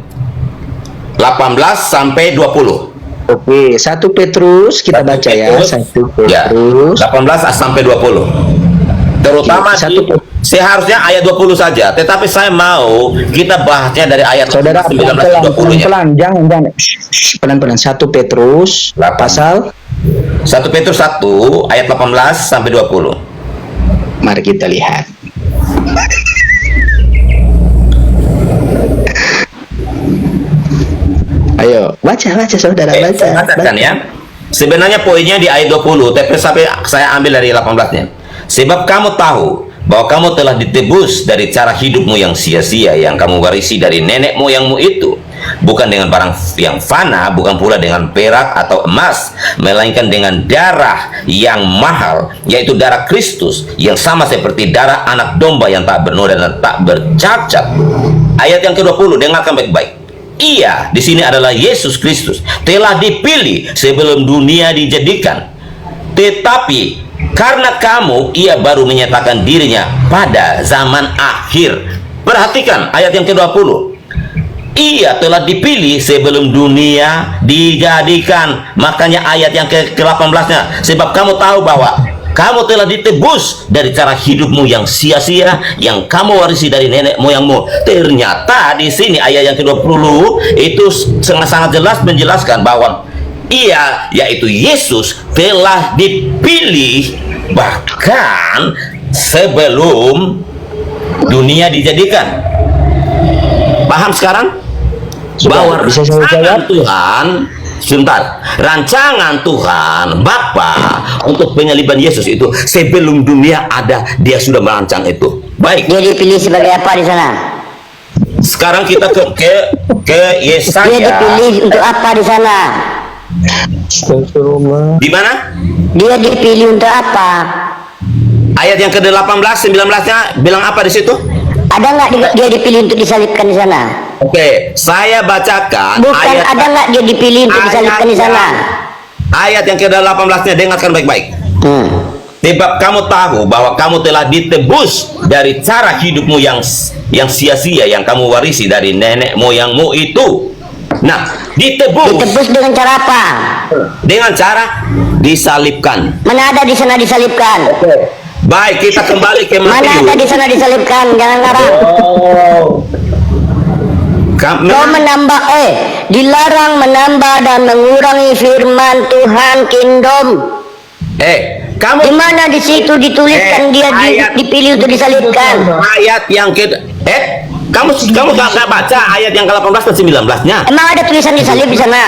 18 sampai 20. Oke, 1 Petrus kita baca ya. 1 Petrus 18 sampai 20. Terutama seharusnya ayat 20 saja, tetapi saya mau kita bahasnya dari ayat 19 20-nya. Pelan-pelan, jangan pelan-pelan. 1 Petrus pasal 1 Petrus 1 ayat 18 sampai 20. Mari kita lihat. Ayo, baca saudara, baca. Bacakan ya. Sebenarnya poinnya di ayat 20, tapi sampai saya ambil dari 18-nya. Sebab kamu tahu bahwa kamu telah ditebus dari cara hidupmu yang sia-sia yang kamu warisi dari nenek moyangmu itu, bukan dengan barang yang fana, bukan pula dengan perak atau emas, melainkan dengan darah yang mahal, yaitu darah Kristus, yang sama seperti darah anak domba yang tak bernoda dan tak bercacat. Ayat yang ke-20, dengarkan baik-baik. Ia di sini adalah Yesus Kristus, telah dipilih sebelum dunia dijadikan, tetapi karena kamu, ia baru menyatakan dirinya pada zaman akhir. Perhatikan ayat yang ke-20. Ia telah dipilih sebelum dunia dijadikan. Makanya ayat yang ke-18-nya, sebab kamu tahu bahwa kamu telah ditebus dari cara hidupmu yang sia-sia yang kamu warisi dari nenek moyangmu. Ternyata di sini ayat yang ke-20 itu sangat jelas menjelaskan bahwa ia, yaitu Yesus, telah dipilih bahkan sebelum dunia dijadikan. Paham sekarang? Bahwa bisa saya rancangan jawab? Tuhan, sebentar, rancangan Tuhan Bapa untuk penyaliban Yesus itu sebelum dunia ada, dia sudah merancang itu. Baik. Dia dipilih sebagai apa di sana? Sekarang kita ke Yesaya. Dia dipilih untuk apa di sana? Di mana? Dia dipilih untuk apa? Ayat yang ke-18, 19-nya bilang apa di situ? Ada nggak dia dipilih untuk disalibkan di sana? Oke, saya bacakan. Bukan, ada nggak dia dipilih untuk disalibkan di sana? Ayat yang ke-18-nya, dengarkan baik-baik. Sebab kamu tahu bahwa kamu telah ditebus dari cara hidupmu yang sia-sia yang kamu warisi dari nenek moyangmu itu. Nah, ditebus dengan cara apa? Dengan cara disalibkan. Mana ada di sana disalibkan? Baik, kita kembali ke Matius. Mana ada di sana disalibkan? Jangan ngarang. Kau menambah, dilarang menambah dan mengurangi firman Tuhan kingdom. Kamu di mana di situ dituliskan dia dipilih untuk disalibkan? Ayat yang kamu nggak baca ayat yang ke-18 dan 19-nya? Emang ada tulisan disalib di sana?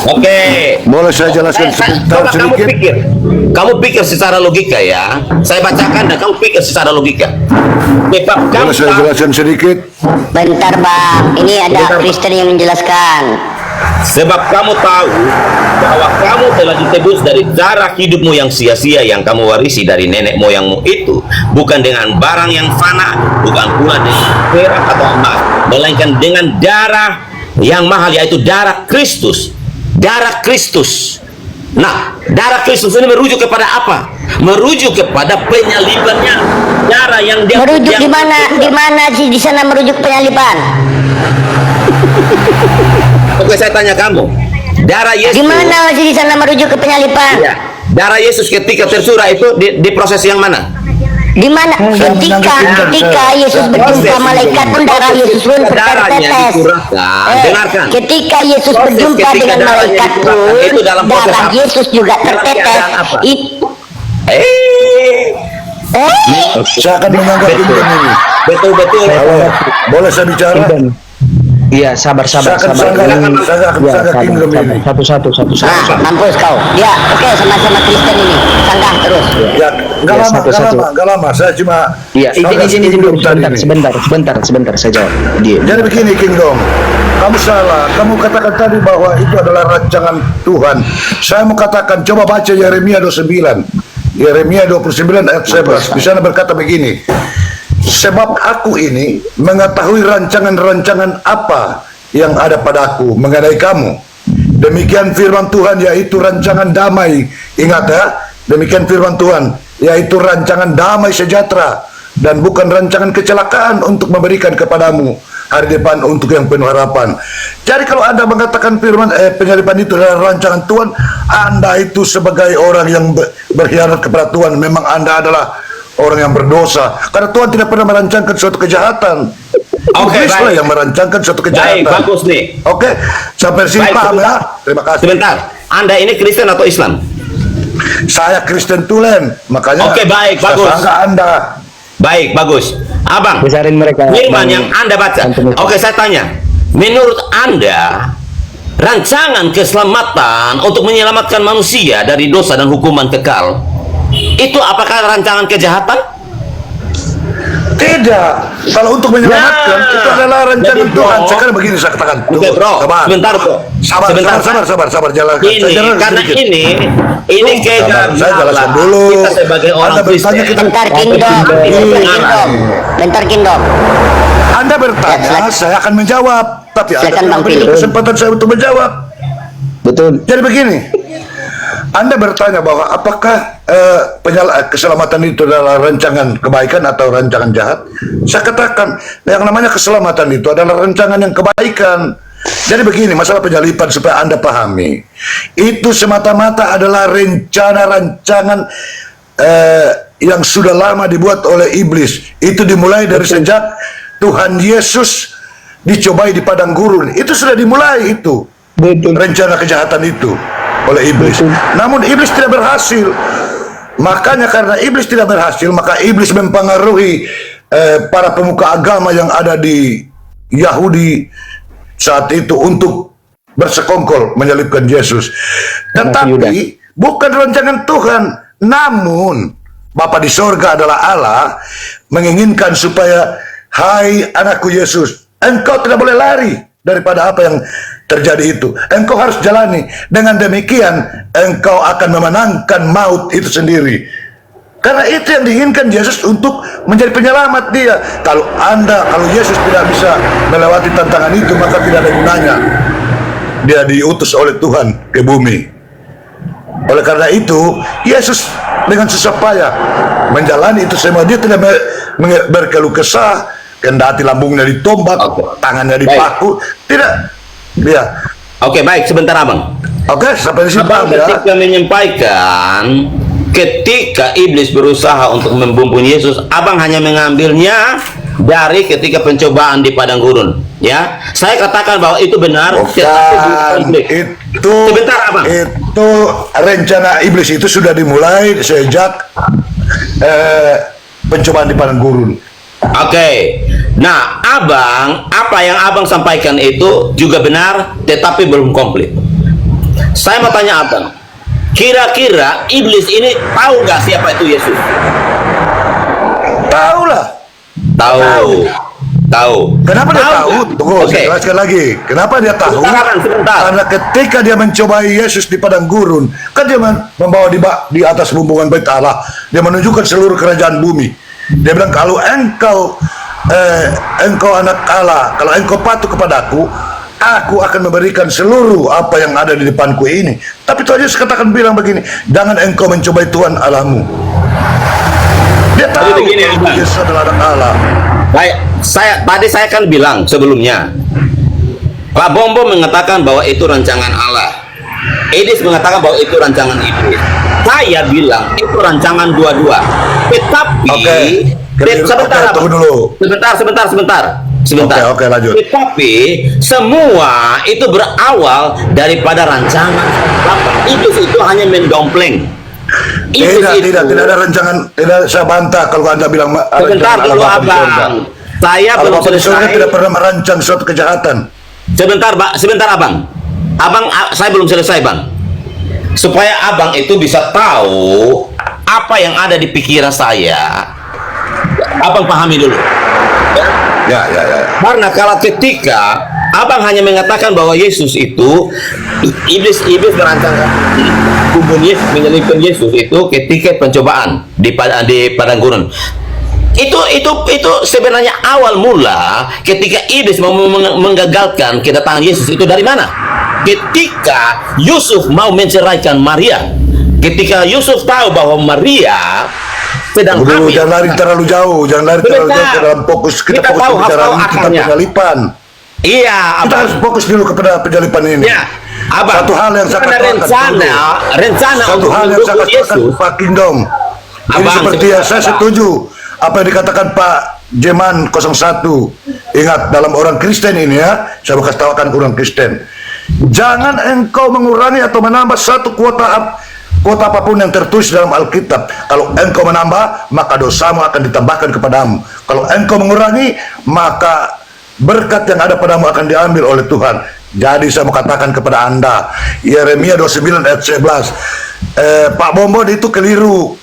Oke. Boleh saya jelaskan sebentar sedikit? Kamu pikir secara logika ya. Saya bacakan dan kamu pikir secara logika. Boleh saya jelaskan sedikit? Bentar bang, ini ada Kristen yang menjelaskan. Sebab kamu tahu bahwa kamu telah ditebus dari cara hidupmu yang sia-sia yang kamu warisi dari nenek moyangmu itu, bukan dengan barang yang fana, bukan pula dengan perak atau emas, melainkan dengan darah yang mahal, yaitu darah Kristus. Darah Kristus. Nah, darah Kristus ini merujuk kepada apa? Merujuk kepada penyalibannya. Darah yang dia merujuk di mana? Di mana sih di sana merujuk penyaliban? Oke, saya tanya kamu. Darah Yesus. Di mana sih di sana merujuk ke penyaliban? Ya. Darah Yesus ketika tersurah itu di proses yang mana? Di mana? Ketika Yesus berjumpa malaikat pun darah Yesus pun bertetes. Dengarkan. Ketika Yesus berjumpa dengan malaikat pun darah Yesus juga tertetes. Saya akan menganggap ini. Betul. Boleh saya bicara? Iya, sabar. Saya akan kingdom ini. Satu. Mampus kau. Ya, oke, sama-sama Kristen ini. Sanggah terus. Ya, nggak lama. Saya cuma. Iya, izin dulu. Sebentar. Saya jawab. Jadi begini, Kingdom. Kamu salah. Kamu katakan tadi bahwa itu adalah rancangan Tuhan. Saya mau katakan, coba baca Yeremia 29. Yeremia 29 ayat 11. Di sana berkata begini. Sebab aku ini mengetahui rancangan-rancangan apa yang ada padaku mengenai kamu. Demikian firman Tuhan, yaitu rancangan damai. Ingat ya, demikian firman Tuhan, yaitu rancangan damai sejahtera dan bukan rancangan kecelakaan, untuk memberikan kepadamu hari depan untuk yang penuh harapan. Jadi kalau Anda mengatakan firman penyaliban itu adalah rancangan Tuhan, Anda itu sebagai orang yang berkhianat kepada Tuhan. Memang Anda adalah orang yang berdosa, karena Tuhan tidak pernah merancangkan suatu kejahatan. Iblislah yang merancangkan suatu kejahatan. Baik, bagus nih. Oke, sampai sini paham ya? Terima kasih. Sebentar, Anda ini Kristen atau Islam? Saya Kristen tulen, makanya. Oke, baik, bagus. Anda. Baik, bagus. Abang, besarin mereka. Firman yang Anda baca. Oke, saya tanya. Menurut Anda, rancangan keselamatan untuk menyelamatkan manusia dari dosa dan hukuman kekal, itu apakah rancangan kejahatan? Tidak. Kalau untuk menyelamatkan, itu adalah rancangan Tuhan. Sekarang begini saya katakan. Oke, bro. Sebentar, bro. Sabar. Jalankan. Ini, karena ini kegagalan. Saya jelaskan dulu. Kita sebagai orang Kristen. Bentar, Kingdom. Anda bertanya, saya akan menjawab. Tapi Anda beri kesempatan saya untuk menjawab. Betul. Jadi begini. Anda bertanya bahwa apakah keselamatan itu adalah rancangan kebaikan atau rancangan jahat? Saya katakan yang namanya keselamatan itu adalah rancangan yang kebaikan. Jadi begini, masalah penyaliban supaya Anda pahami. Itu semata-mata adalah rancangan yang sudah lama dibuat oleh iblis. Itu dimulai dari sejak Tuhan Yesus dicobai di padang gurun. Itu sudah dimulai itu. Rencana kejahatan itu oleh iblis. Namun iblis tidak berhasil. Makanya karena iblis tidak berhasil, maka iblis mempengaruhi para pemuka agama yang ada di Yahudi saat itu untuk bersekongkol menyalibkan Yesus. Tetapi bukan rancangan Tuhan, namun Bapa di sorga adalah Allah menginginkan supaya, hai anakku Yesus, engkau tidak boleh lari daripada apa yang terjadi itu. Engkau harus jalani. Dengan demikian engkau akan memenangkan maut itu sendiri. Karena itu yang diinginkan Yesus untuk menjadi penyelamat dia. Kalau Yesus tidak bisa melewati tantangan itu, maka tidak ada gunanya dia diutus oleh Tuhan ke bumi. Oleh karena itu, Yesus dengan susah payah menjalani itu semua. Dia tidak berkeluh kesah, kendati lambungnya ditombak, tangannya dipaku, tidak. Dia. Oke, baik, sebentar Abang. Oke, sampai di sini Abang ya. ketika menyampaikan ketika iblis berusaha untuk membunuh Yesus, Abang hanya mengambilnya dari ketika pencobaan di padang gurun. Ya, saya katakan bahwa itu benar. Itu sebentar Abang. Itu rencana iblis itu sudah dimulai sejak pencobaan di padang gurun. Oke. Nah, Abang, apa yang Abang sampaikan itu juga benar, tetapi belum komplit. Saya mau tanya Abang, kira-kira iblis ini tahu nggak siapa itu Yesus? Tahu lah. Tahu. Kenapa dia tahu? Tunggu, saya jelaskan lagi. Kenapa dia tahu? Sebentar. Karena ketika dia mencobai Yesus di padang gurun, kan dia membawa di atas bumbungan bait Allah. Dia menunjukkan seluruh kerajaan bumi. Dia bilang, kalau engkau anak Allah, kalau engkau patuh kepadaku, aku akan memberikan seluruh apa yang ada di depanku ini. Tapi Tuhan Yesus bilang begini, jangan engkau mencobai Tuhan Allahmu. Dia tahu Yesus adalah anak Allah. Baik, tadi saya kan bilang sebelumnya, Pak Bombo mengatakan bahwa itu rancangan Allah. Edis mengatakan bahwa itu rancangan iblis. Saya bilang itu rancangan dua-dua. Tetapi sebentar dulu. Oke, lanjut. Tetapi semua itu berawal daripada rancangan Bapak. Itu hanya mendompleng. Tidak ada rancangan. Tidak, saya bantah kalau Anda bilang sebentar dulu Abang. Saya belum selesai. Tidak pernah merancang suatu kejahatan. Sebentar Abang. Saya belum selesai Bang. Supaya Abang itu bisa tahu apa yang ada di pikiran saya, Abang pahami dulu. Ya. Karena kalau ketika Abang hanya mengatakan bahwa Yesus itu iblis merancangkan Yesus, menyelipkan Yesus itu ketika pencobaan di padang gurun. Itu sebenarnya awal mula ketika iblis mau menggagalkan kedatangan Yesus itu dari mana? Ketika Yusuf mau menceraikan Maria. Ketika Yusuf tahu bahwa Maria sedang hamil. Jangan lari terlalu jauh ke dalam fokus. Kita fokus bicara tentang penyalipan. Iya, kita harus fokus dulu kepada penyalipan ini. Ya, Abang, satu hal yang saya rencana satu hal yang saya katakan Pak Kingdom. Ini seperti yang saya setuju apa yang dikatakan Pak Jeman 01. Ingat, dalam orang Kristen ini ya, saya bekas tawakan orang Kristen. Jangan engkau mengurangi atau menambah satu kuota apapun yang tertulis dalam Alkitab. Kalau engkau menambah, maka dosamu akan ditambahkan kepadamu. Kalau engkau mengurangi, maka berkat yang ada padamu akan diambil oleh Tuhan. Jadi saya mau katakan kepada Anda, Yeremia 29 ayat 11, Pak Bombo itu keliru.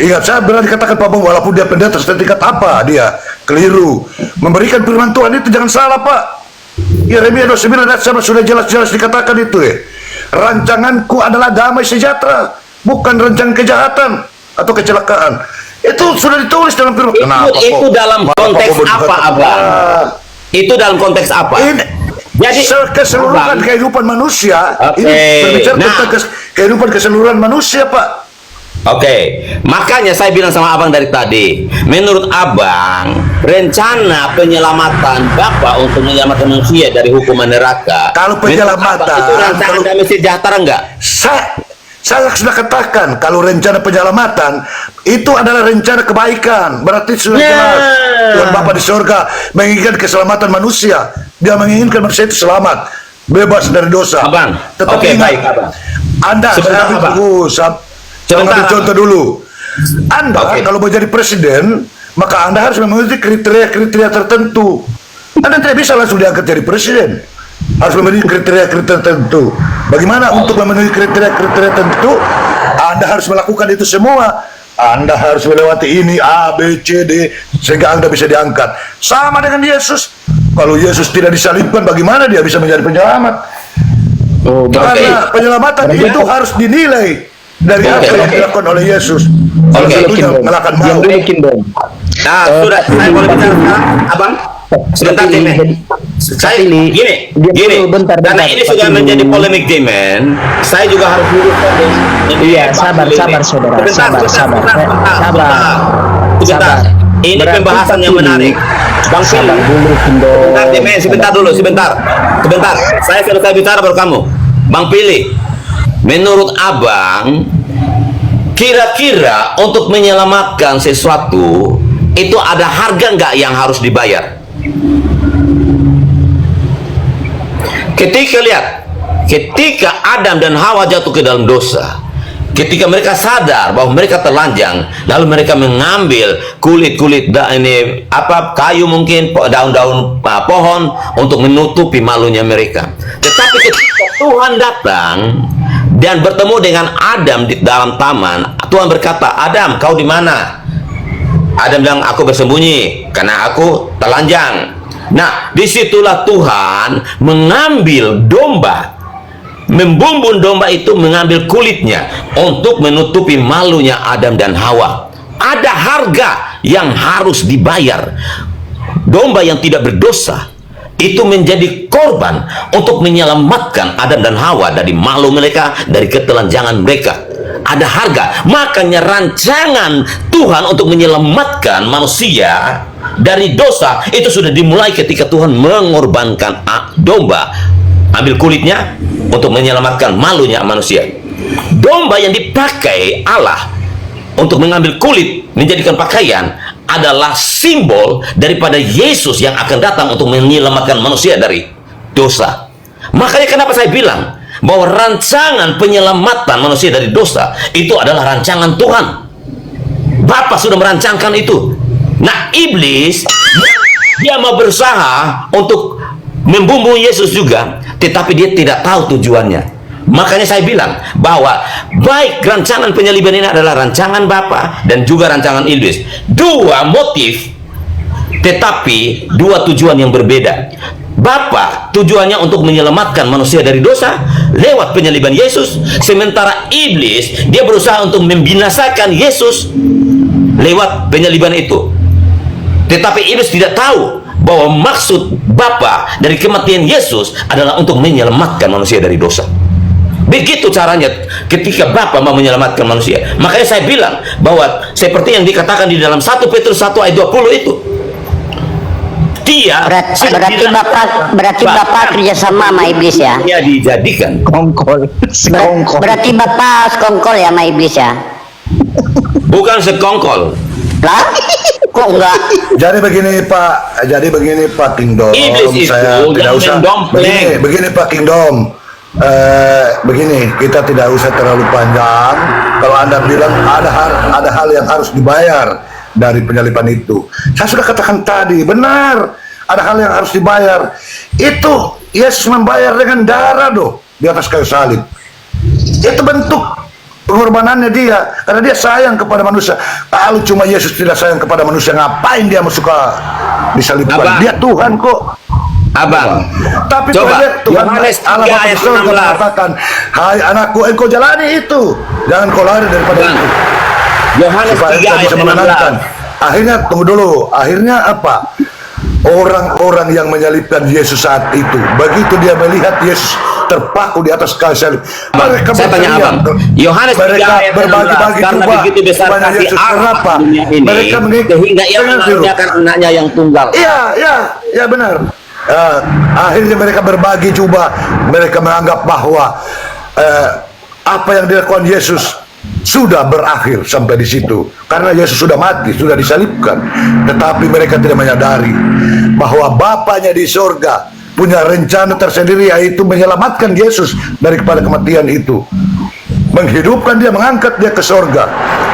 Ingat, saya berani katakan Pak Bombo, walaupun dia pendeta setingkat apa, dia keliru. Memberikan firman Tuhan itu jangan salah Pak. Yeremia 29 ayat 11 sudah jelas-jelas dikatakan itu ya. Rancanganku adalah damai sejahtera, bukan rancangan kejahatan atau kecelakaan. Itu sudah ditulis dalam firman. Itu dalam konteks apa, Abang? Itu dalam konteks apa? Jadi keseluruhan kehidupan manusia. Ini berbicara tentang kehidupan keseluruhan manusia, Pak. Oke, makanya saya bilang sama Abang dari tadi, menurut Abang, rencana penyelamatan Bapak untuk menyelamatkan manusia dari hukuman neraka, kalau penyelamatan itu rancangan damai sejahtera enggak? Saya sudah katakan kalau rencana penyelamatan itu adalah rencana kebaikan. Berarti sudah jelas Tuhan Bapa di surga menginginkan keselamatan manusia. Dia menginginkan manusia itu selamat, bebas dari dosa. Abang, Tetapi oke, ingat, baik, Abang. Anda Sebentar, saya Abang. ambil contoh dulu. Anda Oke. kalau mau jadi presiden, maka Anda harus memenuhi kriteria-kriteria tertentu. Anda tidak bisa langsung diangkat jadi presiden. Harus memenuhi kriteria-kriteria tertentu. Bagaimana untuk memenuhi kriteria-kriteria tertentu? Anda harus melakukan itu semua. Anda harus melewati ini A, B, C, D sehingga Anda bisa diangkat. Sama dengan Yesus. Kalau Yesus tidak disalibkan, bagaimana dia bisa menjadi penyelamat? Karena penyelamatan itu harus dinilai dari apa yang dilakukan oleh Yesus. Salah satunya mengalahkan maut. Nah, sudah saya boleh bicara sekarang, Abang? Sebentar, Jimen. Saya gini, karena ini sudah menjadi polemik, Jimen. Saya juga harus luruskan. Iya, sabar saudara. Sebentar. Ini pembahasan yang menarik. Bang Pili, sebentar, Jimen, sebentar. Saya selesai bicara baru kamu. Bang Pili, menurut Abang, kira-kira untuk menyelamatkan sesuatu itu ada harga nggak yang harus dibayar? Ketika Adam dan Hawa jatuh ke dalam dosa, ketika mereka sadar bahwa mereka telanjang, lalu mereka mengambil kulit-kulit kayu, mungkin daun-daun pohon untuk menutupi malunya mereka. Tetapi ketika Tuhan datang dan bertemu dengan Adam di dalam taman, Tuhan berkata, "Adam, kau di mana?" Adam bilang, "Aku bersembunyi karena aku telanjang." Nah, disitulah Tuhan mengambil domba, membumbun domba itu, mengambil kulitnya untuk menutupi malunya Adam dan Hawa. Ada harga yang harus dibayar. Domba yang tidak berdosa itu menjadi korban untuk menyelamatkan Adam dan Hawa dari malu mereka, dari ketelanjangan mereka. Ada harga. Makanya rancangan Tuhan untuk menyelamatkan manusia dari dosa itu sudah dimulai ketika Tuhan mengorbankan domba, ambil kulitnya untuk menyelamatkan malunya manusia. Domba yang dipakai Allah untuk mengambil kulit menjadikan pakaian adalah simbol daripada Yesus yang akan datang untuk menyelamatkan manusia dari dosa. Makanya kenapa saya bilang bahwa rancangan penyelamatan manusia dari dosa itu adalah rancangan Tuhan. Bapa sudah merancangkan itu. Nah, iblis dia mau berusaha untuk membunuh Yesus juga, tetapi dia tidak tahu tujuannya. Makanya saya bilang bahwa baik rancangan penyaliban ini adalah rancangan Bapa dan juga rancangan iblis. Dua motif, tetapi dua tujuan yang berbeda. Bapa tujuannya untuk menyelamatkan manusia dari dosa lewat penyaliban Yesus, sementara iblis dia berusaha untuk membinasakan Yesus lewat penyaliban itu. Tetapi iblis tidak tahu bahwa maksud Bapa dari kematian Yesus adalah untuk menyelamatkan manusia dari dosa. Begitu caranya ketika Bapa mau menyelamatkan manusia. Makanya saya bilang bahwa seperti yang dikatakan di dalam 1 Petrus 1 ayat 20 itu, dia berarti Bapak kerjasama sama iblis ya? Dia dijadikan Kongkol. Berarti Bapak sekongkol ya sama iblis ya? bukan sekongkol. Lah? Kok enggak? Jadi begini Pak Kingdom, Iblis itu saya tidak yang usah mendompleng. begini Pak Kingdom. Begini, kita tidak usah terlalu panjang. Kalau Anda bilang ada hal yang harus dibayar dari penyaliban itu, saya sudah katakan tadi, benar, ada hal yang harus dibayar. Itu Yesus membayar dengan darah di atas kayu salib. Itu bentuk pengorbanannya dia, karena dia sayang kepada manusia. Kalau cuma Yesus tidak sayang kepada manusia, ngapain dia suka disalibkan? Abang. Dia Tuhan kok. Abang, Tapi coba Tuhan Yohanes 3 Allah ayat Bapa 16. mengatakan, "Hai anakku, engkau jalani itu, jangan kau lari daripada Bang, itu." Yohanes Supaya 3 engkau ayat bisa menangkan. 16. Akhirnya tunggu dulu. Akhirnya apa? Orang-orang yang menyalibkan Yesus saat itu, begitu dia melihat Yesus terpaku di atas kayu salib, mereka Saya tanya berteriak. Abang, Yohanes 3 mereka ayat 16, berbagi-bagi karena jubah begitu besar kepada kasih Yesus. Allah Kenapa? dunia ini, Mereka sehingga ia mengaruniakan anaknya yang tunggal. Iya benar. Akhirnya mereka berbagi jubah. Mereka menganggap bahwa apa yang dilakukan Yesus sudah berakhir sampai di situ, karena Yesus sudah mati, sudah disalibkan. Tetapi mereka tidak menyadari bahwa Bapanya di surga punya rencana tersendiri, yaitu menyelamatkan Yesus dari kepada kematian itu, menghidupkan dia, mengangkat dia ke surga.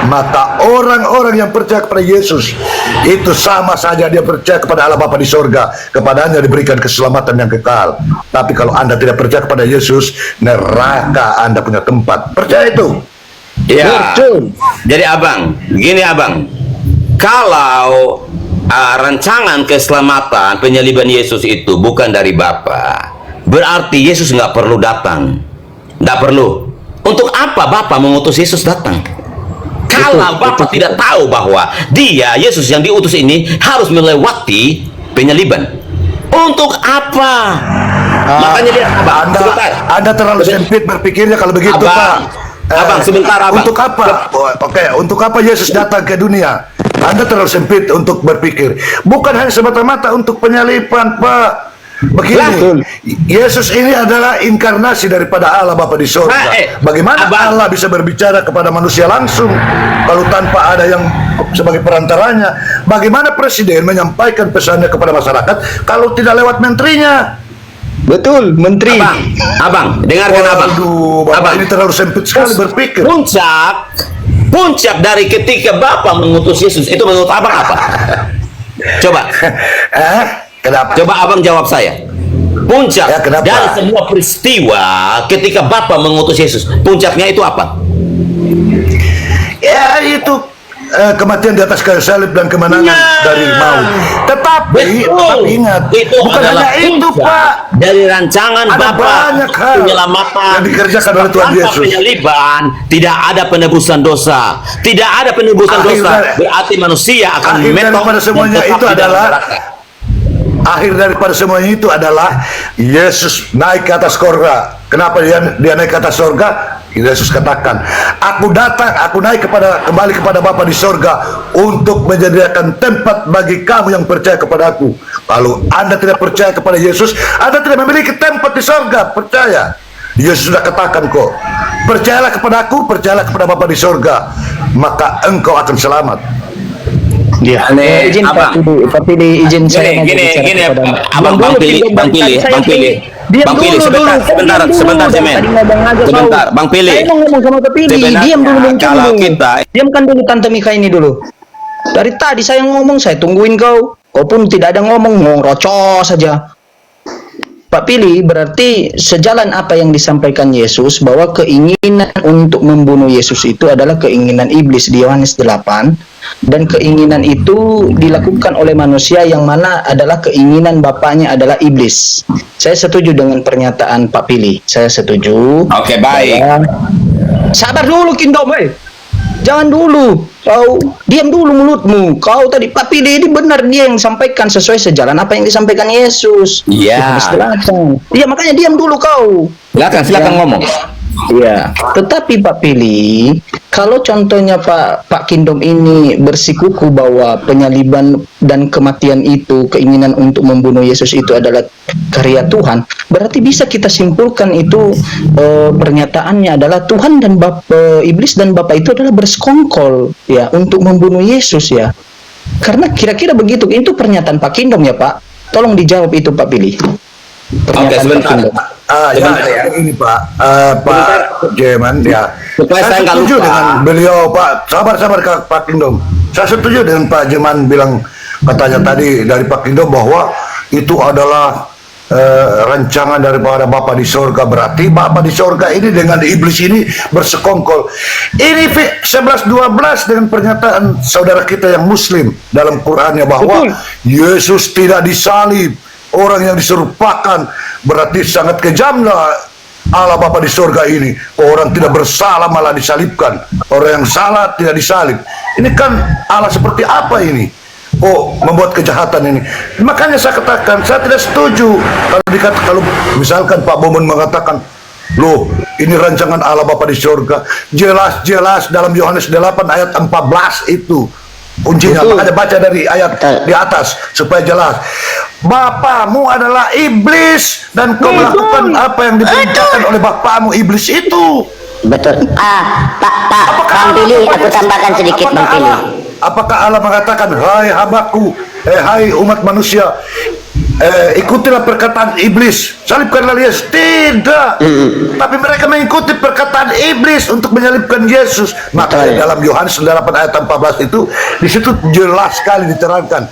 Maka orang-orang yang percaya kepada Yesus itu sama saja dia percaya kepada Allah Bapa di surga, kepadanya diberikan keselamatan yang kekal. Tapi kalau Anda tidak percaya kepada Yesus, neraka Anda punya tempat. Percaya itu? Ya. Jadi abang, gini abang, kalau rancangan keselamatan penyaliban Yesus itu bukan dari Bapa, berarti Yesus nggak perlu datang, nggak perlu. Untuk apa Bapa mengutus Yesus datang? Kalau Bapa tidak tahu bahwa dia, Yesus yang diutus ini harus melewati penyaliban, untuk apa? Makanya dia, Anda terlalu sempit berpikirnya kalau begitu, Pak. Abang, sebentar abang. Untuk apa? Oke, untuk apa Yesus datang ke dunia? Anda terlalu sempit untuk berpikir. Bukan hanya semata-mata untuk penyaliban, Pak. Begini, Yesus ini adalah inkarnasi daripada Allah Bapa di surga. Bagaimana Allah bisa berbicara kepada manusia langsung kalau tanpa ada yang sebagai perantaranya? Bagaimana presiden menyampaikan pesannya kepada masyarakat kalau tidak lewat menterinya? Betul, menteri. Abang, dengarkan abang. Abang ini terlalu sempit sekali berpikir. Puncak dari ketika Bapa mengutus Yesus itu menurut abang apa? Coba. Kenapa? Coba abang jawab saya. Puncak dari semua peristiwa ketika Bapa mengutus Yesus, puncaknya itu apa? Ya itu kematian di atas kayu salib dan kemenangan dari maut. Tetapi ingat, itu bukan hanya itu, Pak. Dari rancangan ada Bapa banyak hal penyelamatan yang dikerjakan oleh Tuhan tanpa Yesus. penyaliban tidak ada penebusan dosa, tidak ada penebusan dosa. Berarti manusia akan daripada semuanya itu adalah daripada semuanya itu adalah Yesus naik ke atas surga. Kenapa dia naik ke atas surga? Yesus katakan, aku naik kembali kepada Bapa di surga untuk menyediakan tempat bagi kamu yang percaya kepada aku. Kalau Anda tidak percaya kepada Yesus, Anda tidak memiliki tempat di surga. Percaya, Yesus sudah katakan kok, percayalah kepada aku, percayalah kepada Bapa di surga, maka engkau akan selamat. Ya, izin Pak Pilih, izin saya gini, abang pilih, sebentar, Bang Pilih. Saya mau ngomong sama Pak Pilih, diam dulu muncul dulu. Diamkan dulu Tante Mika ini dulu. Dari tadi saya ngomong, saya tungguin kau pun tidak ada ngomong rocos saja. Pak Pilih, berarti sejalan apa yang disampaikan Yesus bahwa keinginan untuk membunuh Yesus itu adalah keinginan iblis di Yohanes 8, dan keinginan itu dilakukan oleh manusia yang mana adalah keinginan bapaknya adalah iblis. Saya setuju dengan pernyataan Pak Pilih. Saya setuju. Oke, baik. Sabar dulu Kindom, jangan dulu. Kau diam dulu mulutmu. Kau tadi Pak Pilih ini benar, dia yang sampaikan sesuai sejalan apa yang disampaikan Yesus. Iya. Iya, makanya diam dulu kau. Silakan ngomong. Iya, tetapi Pak Pilih, kalau contohnya Pak Kindom ini bersikuku bahwa penyaliban dan kematian itu, keinginan untuk membunuh Yesus itu adalah karya Tuhan, berarti bisa kita simpulkan itu pernyataannya adalah Tuhan dan iblis dan Bapa itu adalah bersekongkol ya untuk membunuh Yesus ya. Karena kira-kira begitu, itu pernyataan Pak Kindom ya Pak. Tolong dijawab itu Pak Pilih. Oke, sebentar. Ini Pak Jeman ya. Saya setuju dengan beliau, Pak. Sabar Pak Kindom. Saya setuju dengan Pak Jeman bilang katanya tadi dari Pak Kindom bahwa itu adalah rancangan daripada Bapa di surga. Berarti Bapa di surga ini dengan iblis ini bersekongkol. Ini 11:12 dengan pernyataan saudara kita yang Muslim dalam Qurannya bahwa Yesus tidak disalib. Orang yang diserupakan, berarti sangat kejamlah Allah Bapa di surga ini. Orang tidak bersalah malah disalibkan, orang yang salah tidak disalib. Ini kan Allah seperti apa ini? Membuat kejahatan ini. Makanya saya katakan, saya tidak setuju kalau misalkan Pak Bomon mengatakan, loh, ini rancangan Allah Bapa di surga. Jelas-jelas dalam Yohanes 8 ayat 14 itu kuncinya. Makanya baca dari ayat di atas supaya jelas. Bapamu adalah iblis dan kau melakukan apa yang diperintahkan oleh bapamu iblis itu. Betul. Bang Pilih, aku tambahkan sedikit Bang Pilih. Apakah Allah mengatakan, hai hambaku, hai umat manusia, ikutilah perkataan iblis, salibkanlah Yesus? Tidak. Tapi mereka mengikuti perkataan iblis untuk menyalibkan Yesus. Maka dalam Yohanes 8 ayat 14 itu, di situ jelas sekali diterangkan,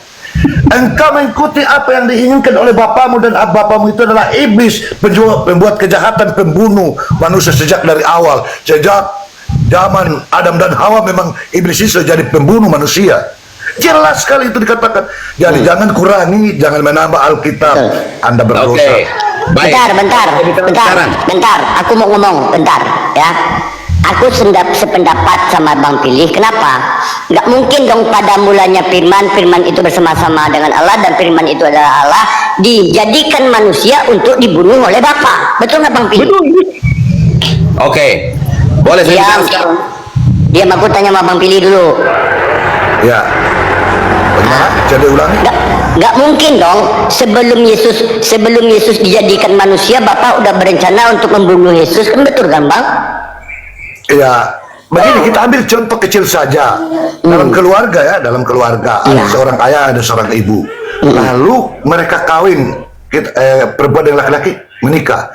engkau mengikuti apa yang diinginkan oleh bapamu, dan bapamu itu adalah iblis, pembuat kejahatan, pembunuh manusia sejak dari awal. Sejak zaman Adam dan Hawa memang iblis itu jadi pembunuh manusia. Jelas sekali itu dikatakan. Jadi jangan kurangi, jangan menambah Alkitab. Anda berdosa. Bentar. Aku mau ngomong, bentar ya. Aku sependapat sama Bang Pilih. Kenapa? Nggak mungkin dong pada mulanya firman itu bersama-sama dengan Allah, dan firman itu adalah Allah, dijadikan manusia untuk dibunuh oleh Bapa. Betul nggak Bang Pilih? Oke. Boleh saya bicara sekarang? Diam, aku tanya sama Bang Pilih dulu. Ya. Bagaimana? Jadi ulangi. Nggak mungkin dong sebelum Yesus dijadikan manusia, Bapak udah berencana untuk membunuh Yesus, kan betul kan Bang? Ya, begini, kita ambil contoh kecil saja. Dalam keluarga ya, dalam keluarga ada seorang ayah, ada seorang ibu. Lalu mereka kawin, perempuan dan laki-laki menikah.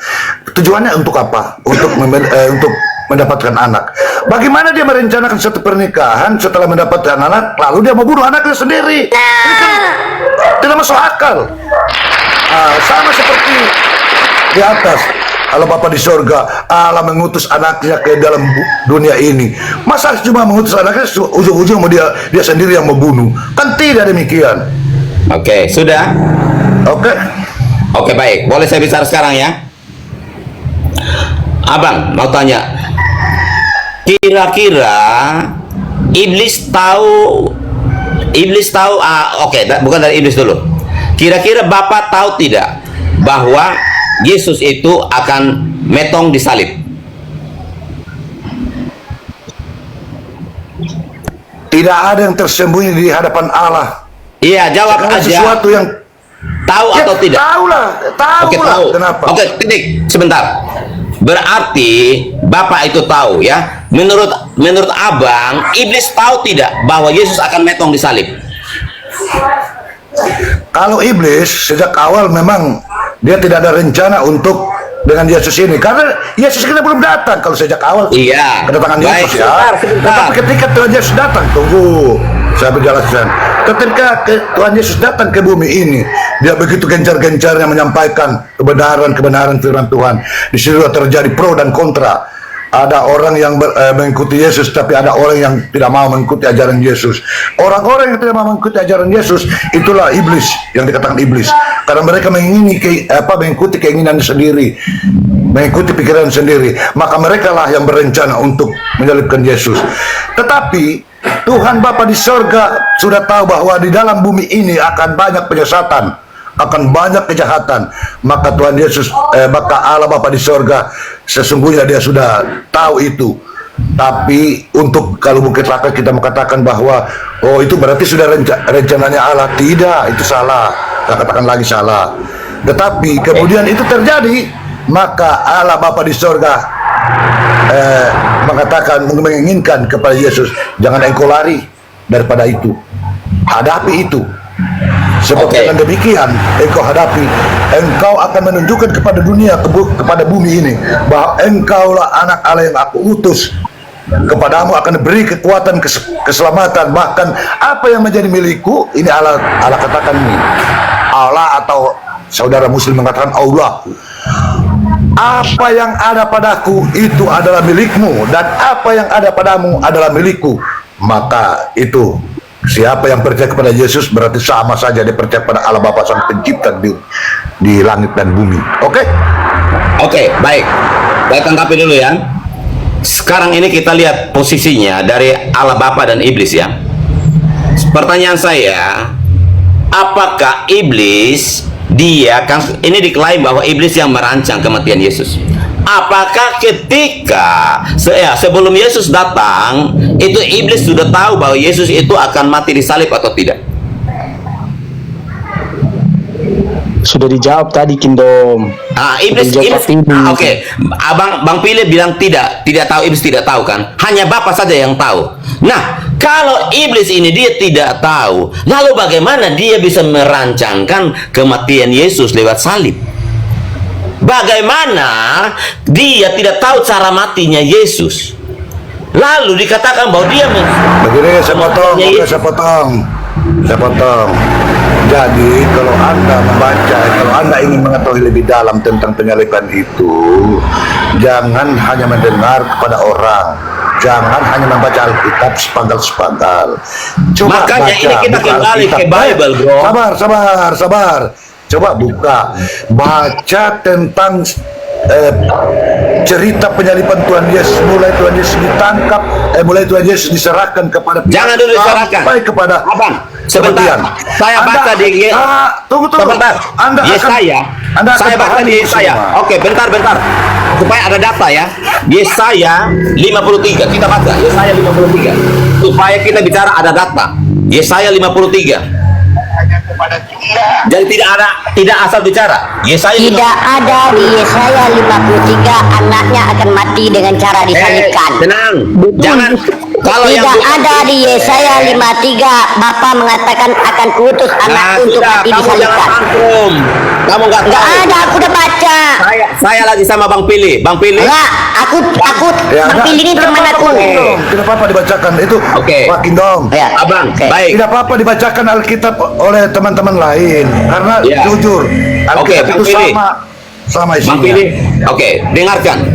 Tujuannya untuk apa? Untuk mendapatkan anak. Bagaimana dia merencanakan satu pernikahan setelah mendapatkan anak, lalu dia mau bunuh anaknya sendiri? Ini kan tidak masuk akal. Sama seperti di atas, Allah Bapa di sorga, Allah mengutus anaknya ke dalam dunia ini. Masa cuma mengutus anaknya, ujung-ujung dia sendiri yang membunuh? Kan tidak demikian. Oke, sudah. Oke, baik. Boleh saya bicara sekarang ya? Abang mau tanya, kira-kira iblis tahu, bukan dari iblis dulu. Kira-kira Bapak tahu tidak bahwa Yesus itu akan metong disalib? Tidak ada yang tersembunyi di hadapan Allah. Iya, jawab aja. Sesuatu yang tahu atau tidak? Tahu lah. Kenapa? Oke, titik. Sebentar. Berarti Bapak itu tahu ya. Menurut Abang, iblis tahu tidak bahwa Yesus akan metong disalib? Kalau iblis sejak awal memang dia tidak ada rencana untuk dengan Yesus ini, karena Yesus kita belum datang kalau sejak awal. Iya. Kedatangan Yesus sebentar. Tetapi ketika Tuhan Yesus datang, tunggu, saya berjelaskan. Ketika Tuhan Yesus datang ke bumi ini, dia begitu gencar-gencarnya menyampaikan kebenaran firman Tuhan. Di situ terjadi pro dan kontra. Ada orang yang mengikuti Yesus, tapi ada orang yang tidak mau mengikuti ajaran Yesus. Orang-orang yang tidak mau mengikuti ajaran Yesus, itulah iblis, yang dikatakan iblis. Karena mereka mengikuti keinginan sendiri, mengikuti pikiran sendiri. Maka mereka lah yang berencana untuk menyalibkan Yesus. Tetapi Tuhan Bapa di sorga sudah tahu bahwa di dalam bumi ini akan banyak penyesatan, akan banyak kejahatan. Maka Tuhan Yesus, maka Allah Bapa di sorga, sesungguhnya dia sudah tahu itu. Tapi untuk kalau Bukit Laka kita mengatakan bahwa itu berarti sudah rencananya Allah. Tidak, itu salah. Kita katakan lagi salah. Tetapi kemudian itu terjadi, maka Allah Bapa di sorga mengatakan, menginginkan kepada Yesus, jangan engkau lari daripada itu, hadapi itu. Sebab dengan demikian engkau hadapi, engkau akan menunjukkan kepada dunia, kepada bumi ini, bahwa engkaulah anak Allah yang aku utus. Kepadamu akan beri kekuatan, keselamatan. Bahkan apa yang menjadi milikku, ini Allah katakan ini, Allah, atau saudara muslim mengatakan Allah, apa yang ada padaku itu adalah milikmu, dan apa yang ada padamu adalah milikku. Maka itu, siapa yang percaya kepada Yesus berarti sama saja dia percaya pada Allah Bapa Sang Pencipta di langit dan bumi. Oke, baik. Saya tanggapi dulu ya. Sekarang ini kita lihat posisinya dari Allah Bapa dan iblis ya. Pertanyaan saya, apakah iblis, dia kan ini diklaim bahwa iblis yang merancang kematian Yesus. Apakah ketika sebelum Yesus datang itu iblis sudah tahu bahwa Yesus itu akan mati disalib atau tidak? Sudah dijawab tadi Kingdom. Iblis, oke. Bang Pilih bilang tidak tahu, iblis tidak tahu kan? Hanya Bapak saja yang tahu. Nah, kalau iblis ini dia tidak tahu, lalu bagaimana dia bisa merancangkan kematian Yesus lewat salib? Bagaimana dia tidak tahu cara matinya Yesus? Lalu dikatakan bahwa dia begini, saya potong. Jadi kalau Anda membaca, kalau Anda ingin mengetahui lebih dalam tentang penyaliban itu, jangan hanya mendengar kepada orang, jangan hanya membaca Alkitab sepanggal-sepanggal. Makanya baca, ini kita kembali ke Bible, bro. Sabar. Coba baca tentang cerita penyaliban Tuhan Yesus, mulai Tuhan Yesus ditangkap, mulai Tuhan Yesus diserahkan kepada jangan dulu diserahkan sampai kepada sebentar. Saya baca di tunggu sebentar. Yesaya. Saya baca di Yesaya. Oke, bentar. Supaya ada data ya. Yesaya 53. Kita baca Yesaya 53. Supaya kita bicara ada data. Yesaya 53. Jadi tidak asal bicara. Yesaya tidak ada di Yesaya 53 anaknya akan mati dengan cara disalibkan. Tenang. Jangan. Kalau tidak ada di Yesaya 53 Bapa mengatakan akan kuutus anak untuk mati disalibkan. Kamu nggak tahu. Nggak ada, aku udah baca. Saya lagi sama Bang Pilih. Enggak, aku Bang Pilih ini teman aku. Tidak apa-apa dibacakan itu. Oke. Pak Kingdom. Abang, baik. Tidak apa-apa dibacakan Alkitab oleh teman-teman lain karena jujur Alkitab itu sama isinya. Bang Pilih. Oke, dengarkan.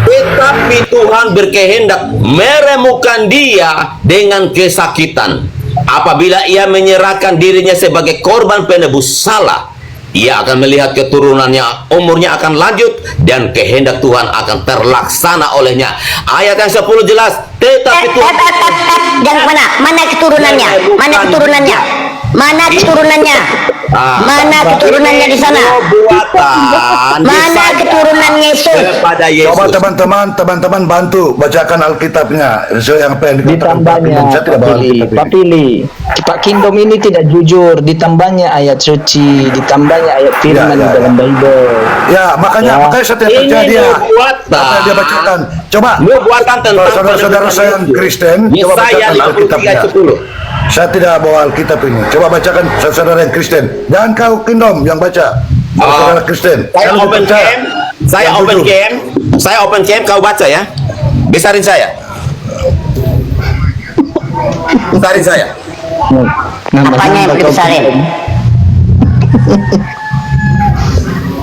Tetapi Tuhan berkehendak meremukkan dia dengan kesakitan. Apabila ia menyerahkan dirinya sebagai korban penebus salah, ia akan melihat keturunannya, umurnya akan lanjut, dan kehendak Tuhan akan terlaksana olehnya. Ayat yang 10 jelas. Tetapi Tuhan dan mana keturunannya? Mana keturunannya? Mana keturunannya? Mana keturunannya di sana? Mana keturunan Yesus? Kepada Yesus. Coba teman-teman bantu bacakan Alkitabnya. Sesuai yang apa yang dikatakan Pak Pilih. Pak Kingdom ini tidak jujur. Ditambahnya ayat suci, ditambahnya ayat firman di dalam Bible. Ya, makanya saya tidak percaya dia. Apa yang dia bacakan? Coba. Buatan tentang saudara-saudara saya yang Kristen, coba bacakan Alkitabnya. Saya tidak bawa Alkitab ini. Coba bacakan saudara yang Kristen. Jangan kau Kingdom yang baca. Saudara Kristen. Saya open camp, kau baca ya. Besarin saya. Apanya yang dibesarin?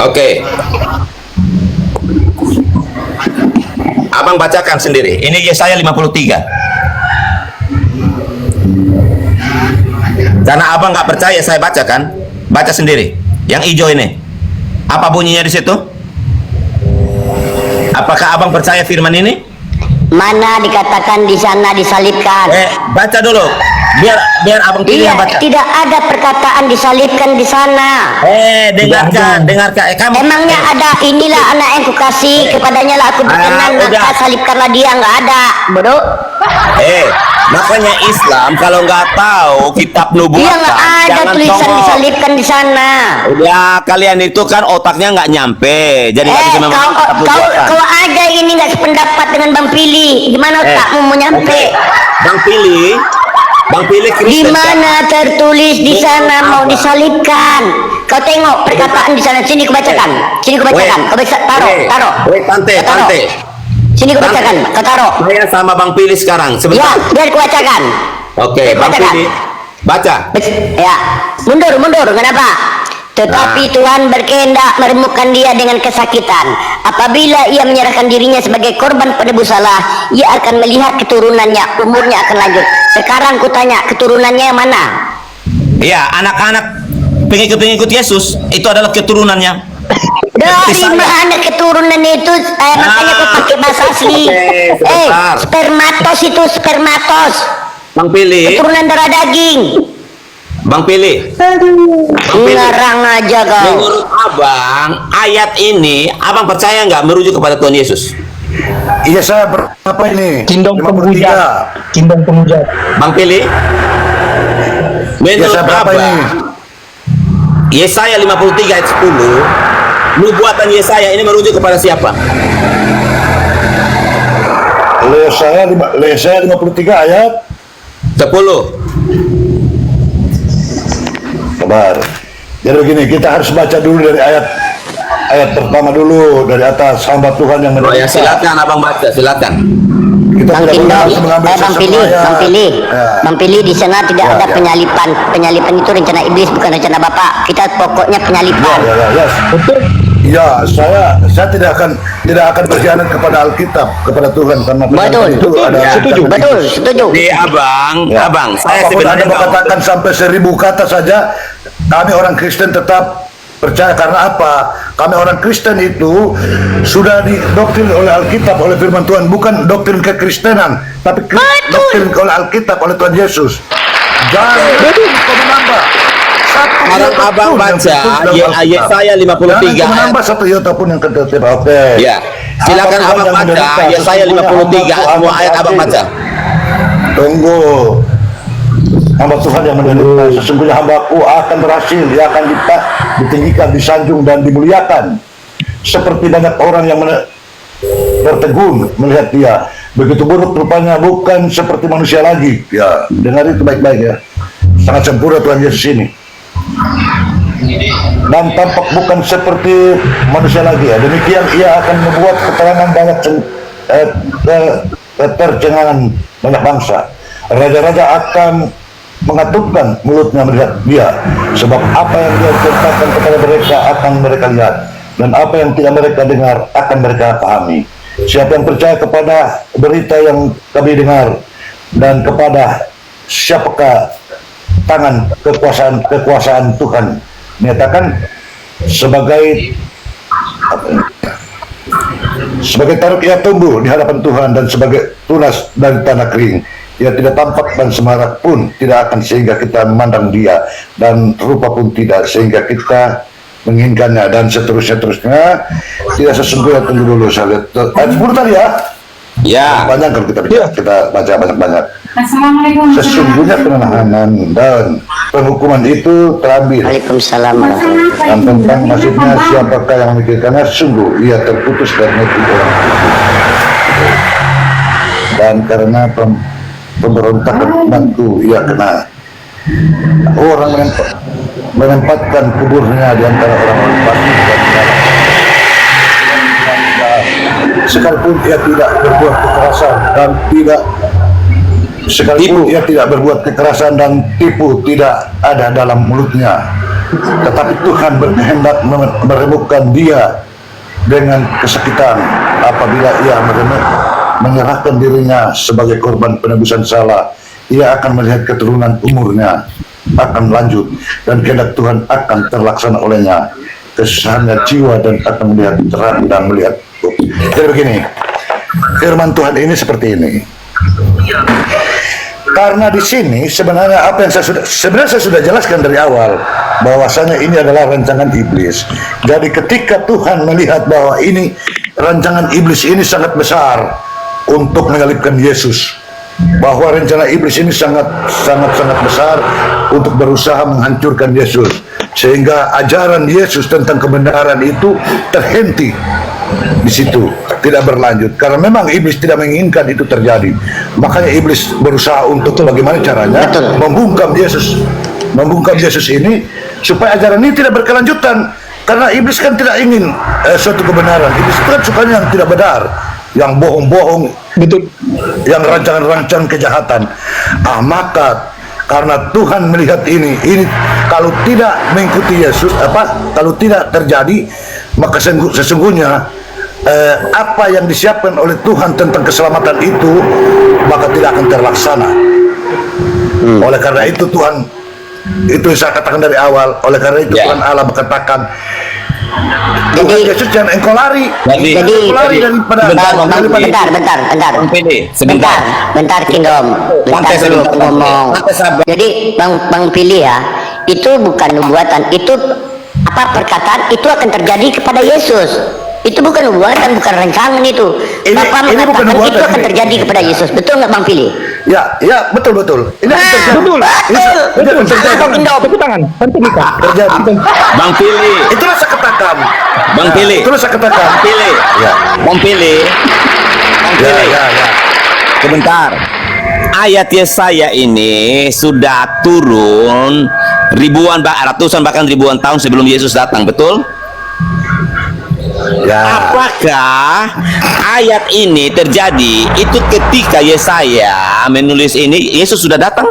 Oke. Abang bacakan sendiri. Ini Yesaya 53. Karena abang nggak percaya saya bacakan, baca sendiri. Yang hijau ini, apa bunyinya di situ? Apakah abang percaya firman ini? Mana dikatakan di sana disalibkan? Baca dulu. Biar abang pilih yang baca. Tidak ada perkataan disalibkan di sana. Dengarkan. Emangnya ada inilah anak yang kukasih, kepadanya lah aku berkenan, maka salibkanlah dia. Nggak ada, bodoh. Makanya Islam kalau nggak tahu kitab nubuatan, iya, nggak ada tulisan disalibkan di sana. Udah, kalian itu kan otaknya nggak nyampe, jadi nggak bisa memahami kitab nubuatan. Kau aja ini nggak sependapat dengan Bang Pilih. Gimana otakmu mau nyampe? Bang Pilih Kristen. Di mana tertulis di sana mau disalibkan? Kau tengok perkataan di sana. Sini kubacakan. Kau bisa taruh. Tante. Sini kubacakan. Kau taruh. Saya sama Bang Pilih sekarang. Sebentar. Ya, biar kubacakan. Oke, Bang Pilih. Baca. Ya, mundur. Kenapa? Tetapi Tuhan berkehendak meremukkan dia dengan kesakitan. Apabila ia menyerahkan dirinya sebagai korban penebus salah, ia akan melihat keturunannya, umurnya akan lanjut. Sekarang kutanya, keturunannya yang mana? Ya, anak-anak pengikut Yesus itu adalah keturunannya. Dari mana keturunan itu? Makanya kau pakai bahasa asli. Spermatos itu spermatos. Bang Pilih. Keturunan darah daging. Bang Pilih. Ngarang aja kau. Menurut abang, ayat ini abang percaya nggak merujuk kepada Tuhan Yesus? Iya, saya berapa ini? Kingdom pemuja. Bang Pilih. Menurut saya berapa abang, ini? Yesaya 53 ayat 10, nubuatan Yesaya ini merujuk kepada siapa? Yesaya 53 ayat 10. Sabar. Jadi begini, kita harus baca dulu dari ayat pertama dulu, dari atas. Hamba Tuhan yang Oh ya, menderita. silakan abang baca, silakan. Kita Bang tidak Pindom, harus mengambil Bang sesuatu Pilih, ayat. Bang Pilih, Ya. Bang Pilih, di sana tidak Ya, ada ya. penyalipan. Penyalipan itu rencana iblis, bukan rencana Bapak. Kita pokoknya penyalipan. Betul. Ya, saya tidak akan berkhianat kepada Alkitab, kepada Tuhan, karena Betul, itu ada setuju, rencana betul, iblis. setuju. Di abang, Ya. abang, saya Apapun sebenarnya Anda mau katakan sampai 1000 kata saja, kami orang Kristen tetap percaya. Karena apa? Kami orang Kristen itu sudah didoktrin oleh Alkitab, oleh firman Tuhan, bukan doktrin kekristenan, tapi doktrin oleh Alkitab, oleh Tuhan Yesus. Jangan kau menambah satu Sekarang iota abang pun yang baca tertulis dalam Alkitab. Yesaya 53 Jangan kau ayat. menambah satu iota pun yang tertulis. Oke. Ya, silakan Apa abang yang baca menderita, Yesaya 53, semua ayat abang baca. Tunggu. Hamba Tuhan yang menderita, sesungguhnya hambaku akan berhasil, dia akan ditinggikan, disanjung dan dimuliakan. Seperti banyak orang yang tertegun melihat dia, begitu buruk rupanya, bukan seperti manusia lagi. Ya, dengar itu baik-baik ya. Sangat sempurna Tuhan Yesus ini. Dan tampak bukan seperti manusia lagi ya. Demikian ia akan membuat keterangan banyak ketercengangan banyak bangsa. Raja-raja akan mengatupkan mulutnya melihat dia, sebab apa yang dia ceritakan kepada mereka akan mereka lihat, dan apa yang tidak mereka dengar akan mereka pahami. Siapa yang percaya kepada berita yang kami dengar, dan kepada siapakah tangan kekuasaan Tuhan menyatakan sebagai taruk ia tumbuh di hadapan Tuhan, dan sebagai tunas dari tanah kering. Ia tidak tampak dan semarak pun tidak akan sehingga kita memandang dia, dan rupa pun tidak sehingga kita menginginkannya, dan seterusnya. Tidak sesungguhnya. Tunggu dulu, saya lihat ayat 10 tadi ya. Ya. Banyak kalau kita baca banyak. Assalamualaikum. Sesungguhnya penahanan dan penghukuman itu terambil. Waalaikumsalam. Dan tentang maksudnya siapakah yang memikirkannya, sungguh ia terputus dari negeri orang. Dan karena pemberontakan umatku ia kena. Orang menempatkan kuburnya di antara orang-orang fasik dan jalan. Sekalipun ia tidak berbuat kekerasan dan tipu tidak ada dalam mulutnya, tetapi Tuhan berkehendak meremukkan dia dengan kesakitan apabila ia menyerahkan dirinya sebagai korban penebusan salah. Ia akan melihat keturunan umurnya akan lanjut, dan kehendak Tuhan akan terlaksana olehnya. Kesusahannya jiwa dan akan melihat terang dan melihat. Jadi begini, firman Tuhan ini seperti ini. Karena di sini sebenarnya apa yang saya sudah jelaskan dari awal, bahwasanya ini adalah rancangan iblis. Jadi ketika Tuhan melihat bahwa ini rancangan iblis ini sangat besar untuk menyalibkan Yesus, bahwa rencana iblis ini sangat besar untuk berusaha menghancurkan Yesus, sehingga ajaran Yesus tentang kebenaran itu terhenti di situ, tidak berlanjut, karena memang iblis tidak menginginkan itu terjadi. Makanya iblis berusaha untuk bagaimana caranya membungkam Yesus ini supaya ajaran ini tidak berkelanjutan, karena iblis kan tidak ingin suatu kebenaran. Iblis itu kan sukanya yang tidak benar, yang bohong-bohong, betul, yang rancangan-rancangan kejahatan. Maka karena Tuhan melihat ini kalau tidak mengikuti Yesus, kalau tidak terjadi, maka sesungguhnya apa yang disiapkan oleh Tuhan tentang keselamatan itu maka tidak akan terlaksana. Oleh karena itu Tuhan, itu yang saya katakan dari awal, oleh karena itu Tuhan Allah berkatakan, Tuhan Yesus jangan engkau lari. Jadi bentar Kingdom, bentar dulu ngomong. Jadi Bang Pilih ya, itu bukan nubuatan, itu perkataan itu akan terjadi kepada Yesus. Itu bukan nubuatan, bukan rancangan itu. Bapak mengatakan itu akan terjadi kepada Yesus. Betul nggak Bang Pilih? Ya, betul. Ini Betul. Tepuk tangan. Tentu nikah. terjadi. Bang Pili, Itulah saya katakan. Bang Pili, Itulah saya katakan. Bang Pili, Ya. Bang Pili, Bang Pili. Ya. Sebentar. Ayat Yesaya ini sudah turun ratusan bahkan ribuan tahun sebelum Yesus datang, betul? Ya. Apakah ayat ini terjadi itu ketika Yesaya menulis ini Yesus sudah datang?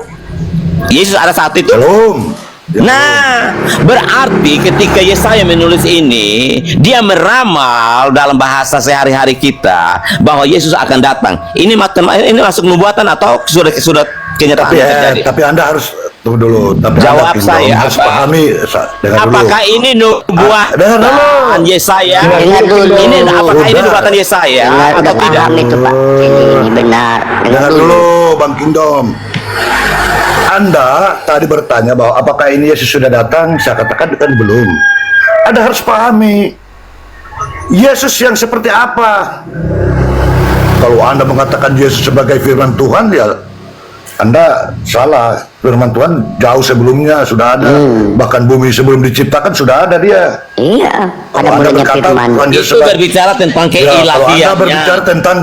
Yesus ada saat itu? Belum. Nah, berarti ketika Yesaya menulis ini, dia meramal dalam bahasa sehari-hari kita bahwa Yesus akan datang. Ini masuk nubuatan atau sudah kenyataan yang terjadi? Tapi Anda harus tunggu dulu. Tapi Jawab Anda saya, harus apa? pahami. Dengar dulu. Apakah ini nubuatan Yesaya? Dengar dulu. Ini apakah ini nubuatan Yesaya atau tidak? Paham itu Pak. Ini benar. Dengar dulu, Bang Kingdom. Anda tadi bertanya bahwa apakah ini Yesus sudah datang? Saya katakan kan belum. Anda harus pahami Yesus yang seperti apa. Kalau Anda mengatakan Yesus sebagai firman Tuhan, ya Anda salah. Firman Tuhan jauh sebelumnya sudah ada. Bahkan bumi sebelum diciptakan sudah ada dia. Iya. Ada Kalau Anda mulanya berkata firman. Tuhan Yesus Itu berbicara tentang kalau Anda keilahiannya. berbicara tentang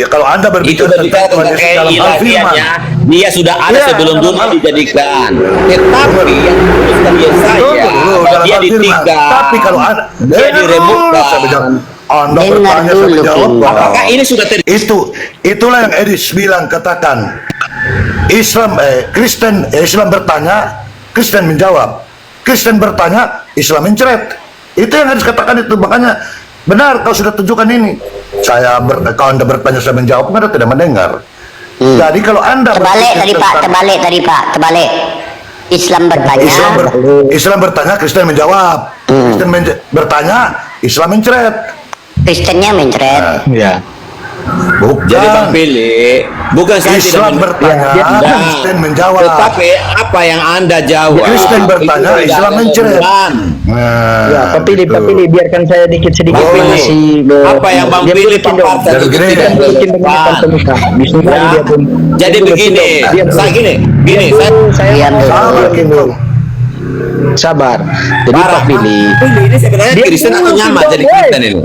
kalau Anda Itu berbicara berbicara Tuhan tentang Yesus dalam hal firman, keilahiannya. Dia sudah ada Iya, sebelum dalam dunia hal- dijadikan. Tetapi yang dituliskan Yesaya, dalam dia hal firman. ditinggal. Tapi kalau Anda Dia diremukkan. Anda Dengar bertanya dulu, saya menjawab. King. Apakah ini sudah terjadi? Itulah yang Edis bilang, katakan Kristen bertanya, Kristen menjawab. Kristen bertanya, Islam mencret. Itu yang Edis katakan itu. Makanya benar kau sudah tunjukkan ini. Kalau Anda bertanya saya menjawab, Anda tidak mendengar. Jadi kalau Anda Terbalik berpikir tadi Pak. tentang- Terbalik. Islam bertanya. Islam bertanya, Kristen menjawab. Kristen bertanya, Islam mencret. Kristennya mencret. Ya. Bukan. Jadi Bang Pili, bukan saya Islam tidak bertanya, Kristen menjawab. Tetapi apa yang Anda jawab? Kristen bertanya, itu tidak Islam ada mencret. hubungan. Ya, Pak Pilih, biarkan saya sedikit Bang Pili, masih apa yang Bang Pili paparkan Jadi itu gini, tidak bikin relevan. terbuka. Bismillah Ya. dia pun. Jadi begini, saya Sabar, Kingdom. sabar. Jadi Pak Pilih. ini sebenarnya Dia Kristen atau dulu, nyaman jadi Kingdom, Kristen ini?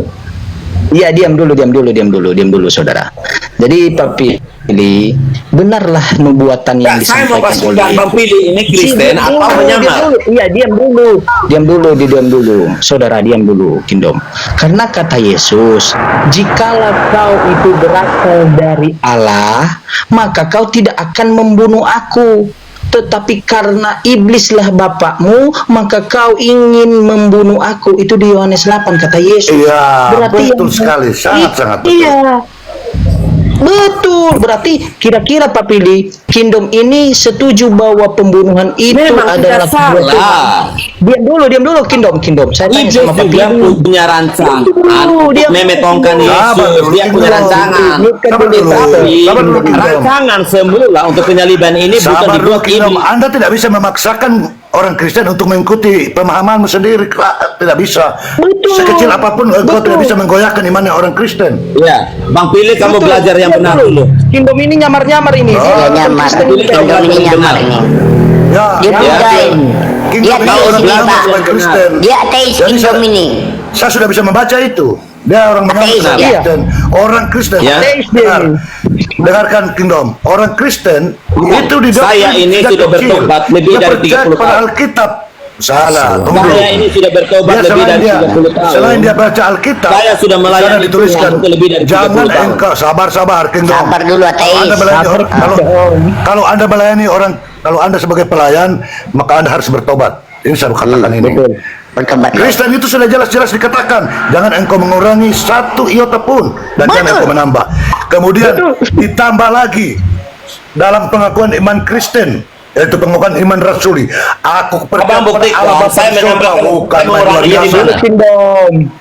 Iya, diam dulu, saudara. Jadi Pak Pilih, benarlah nubuatan yang Saya mau disampaikan pastikan Bang Pili ini Kristen atau menyamar? Iya, diam dulu, saudara, diam dulu, Kingdom. Karena kata Yesus, jikalau kau itu berasal dari Allah, maka kau tidak akan membunuh aku. Tetapi karena iblislah bapakmu, maka kau ingin membunuh aku. Itu di Yohanes 8 kata Yesus. Iya, betul yang- sekali, sangat betul. Iya. Betul, berarti kira-kira Pak Pilih, Kingdom ini setuju bahwa pembunuhan itu Memang adalah tidak salah. Diam dulu, Kingdom. Saya tanya Iblis sama Pak juga Pilih. punya rancangan Dia- memetongkan Yesus. Dia punya rancangan. Sabar dulu, Kingdom. Rancangan semula untuk penyaliban ini bukan Sabar dulu, dibuat Kingdom. iblis. Anda tidak bisa memaksakan orang Kristen untuk mengikuti pemahamanmu sendiri. Tidak bisa. Betul. Sekecil apapun, engkau Betul. tidak bisa menggoyahkan imannya orang Kristen. Ya, Bang Pilih kamu Betul, belajar yang diam benar dulu. Kingdom ini nyamar-nyamar ini. Dia nyamar. Kingdom ini nyamar ini. Ya, Dia budaya. Dia Kingdom ini ateis orang ini menyamar Pak. sebagai Kristen. Dia ateis Jadi Kingdom ini. Saya sudah bisa membaca itu. Dia orang menyamar Ateis, sebagai ya? Kristen. Orang Kristen. Ya. Ateis dia Dengar. ini. Dengarkan, Kingdom. Orang Kristen itu di Saya ini sejak sudah kecil. bertobat lebih Dia dari percaya 30 kepada tahun. Alkitab. Salah. Tunggu. Saya ini sudah bertobat Dia lebih selain dari dia, 30 tahun. selain dia baca Alkitab, Saya sudah melayani di sana dituliskan, Tuhan untuk lebih dari 30 jangan tahun. engkau sabar, Kingdom. Sabar dulu, Kalau ateis. Anda melayani Sabar, orang, kalau Anda melayani orang, kalau Anda sebagai pelayan, maka Anda harus bertobat. Ini saya katakan ini. Bertobat. Kristen itu sudah jelas-jelas dikatakan, jangan engkau mengurangi satu iota pun, dan jangan engkau menambah. Kemudian ditambah lagi dalam pengakuan iman Kristen, yaitu pengakuan iman rasuli. Aku percaya Abang kepada buktikan, Allah Bapa saya di surga. menambahkan Bukan main pengurangan luar ini di biasa. mana?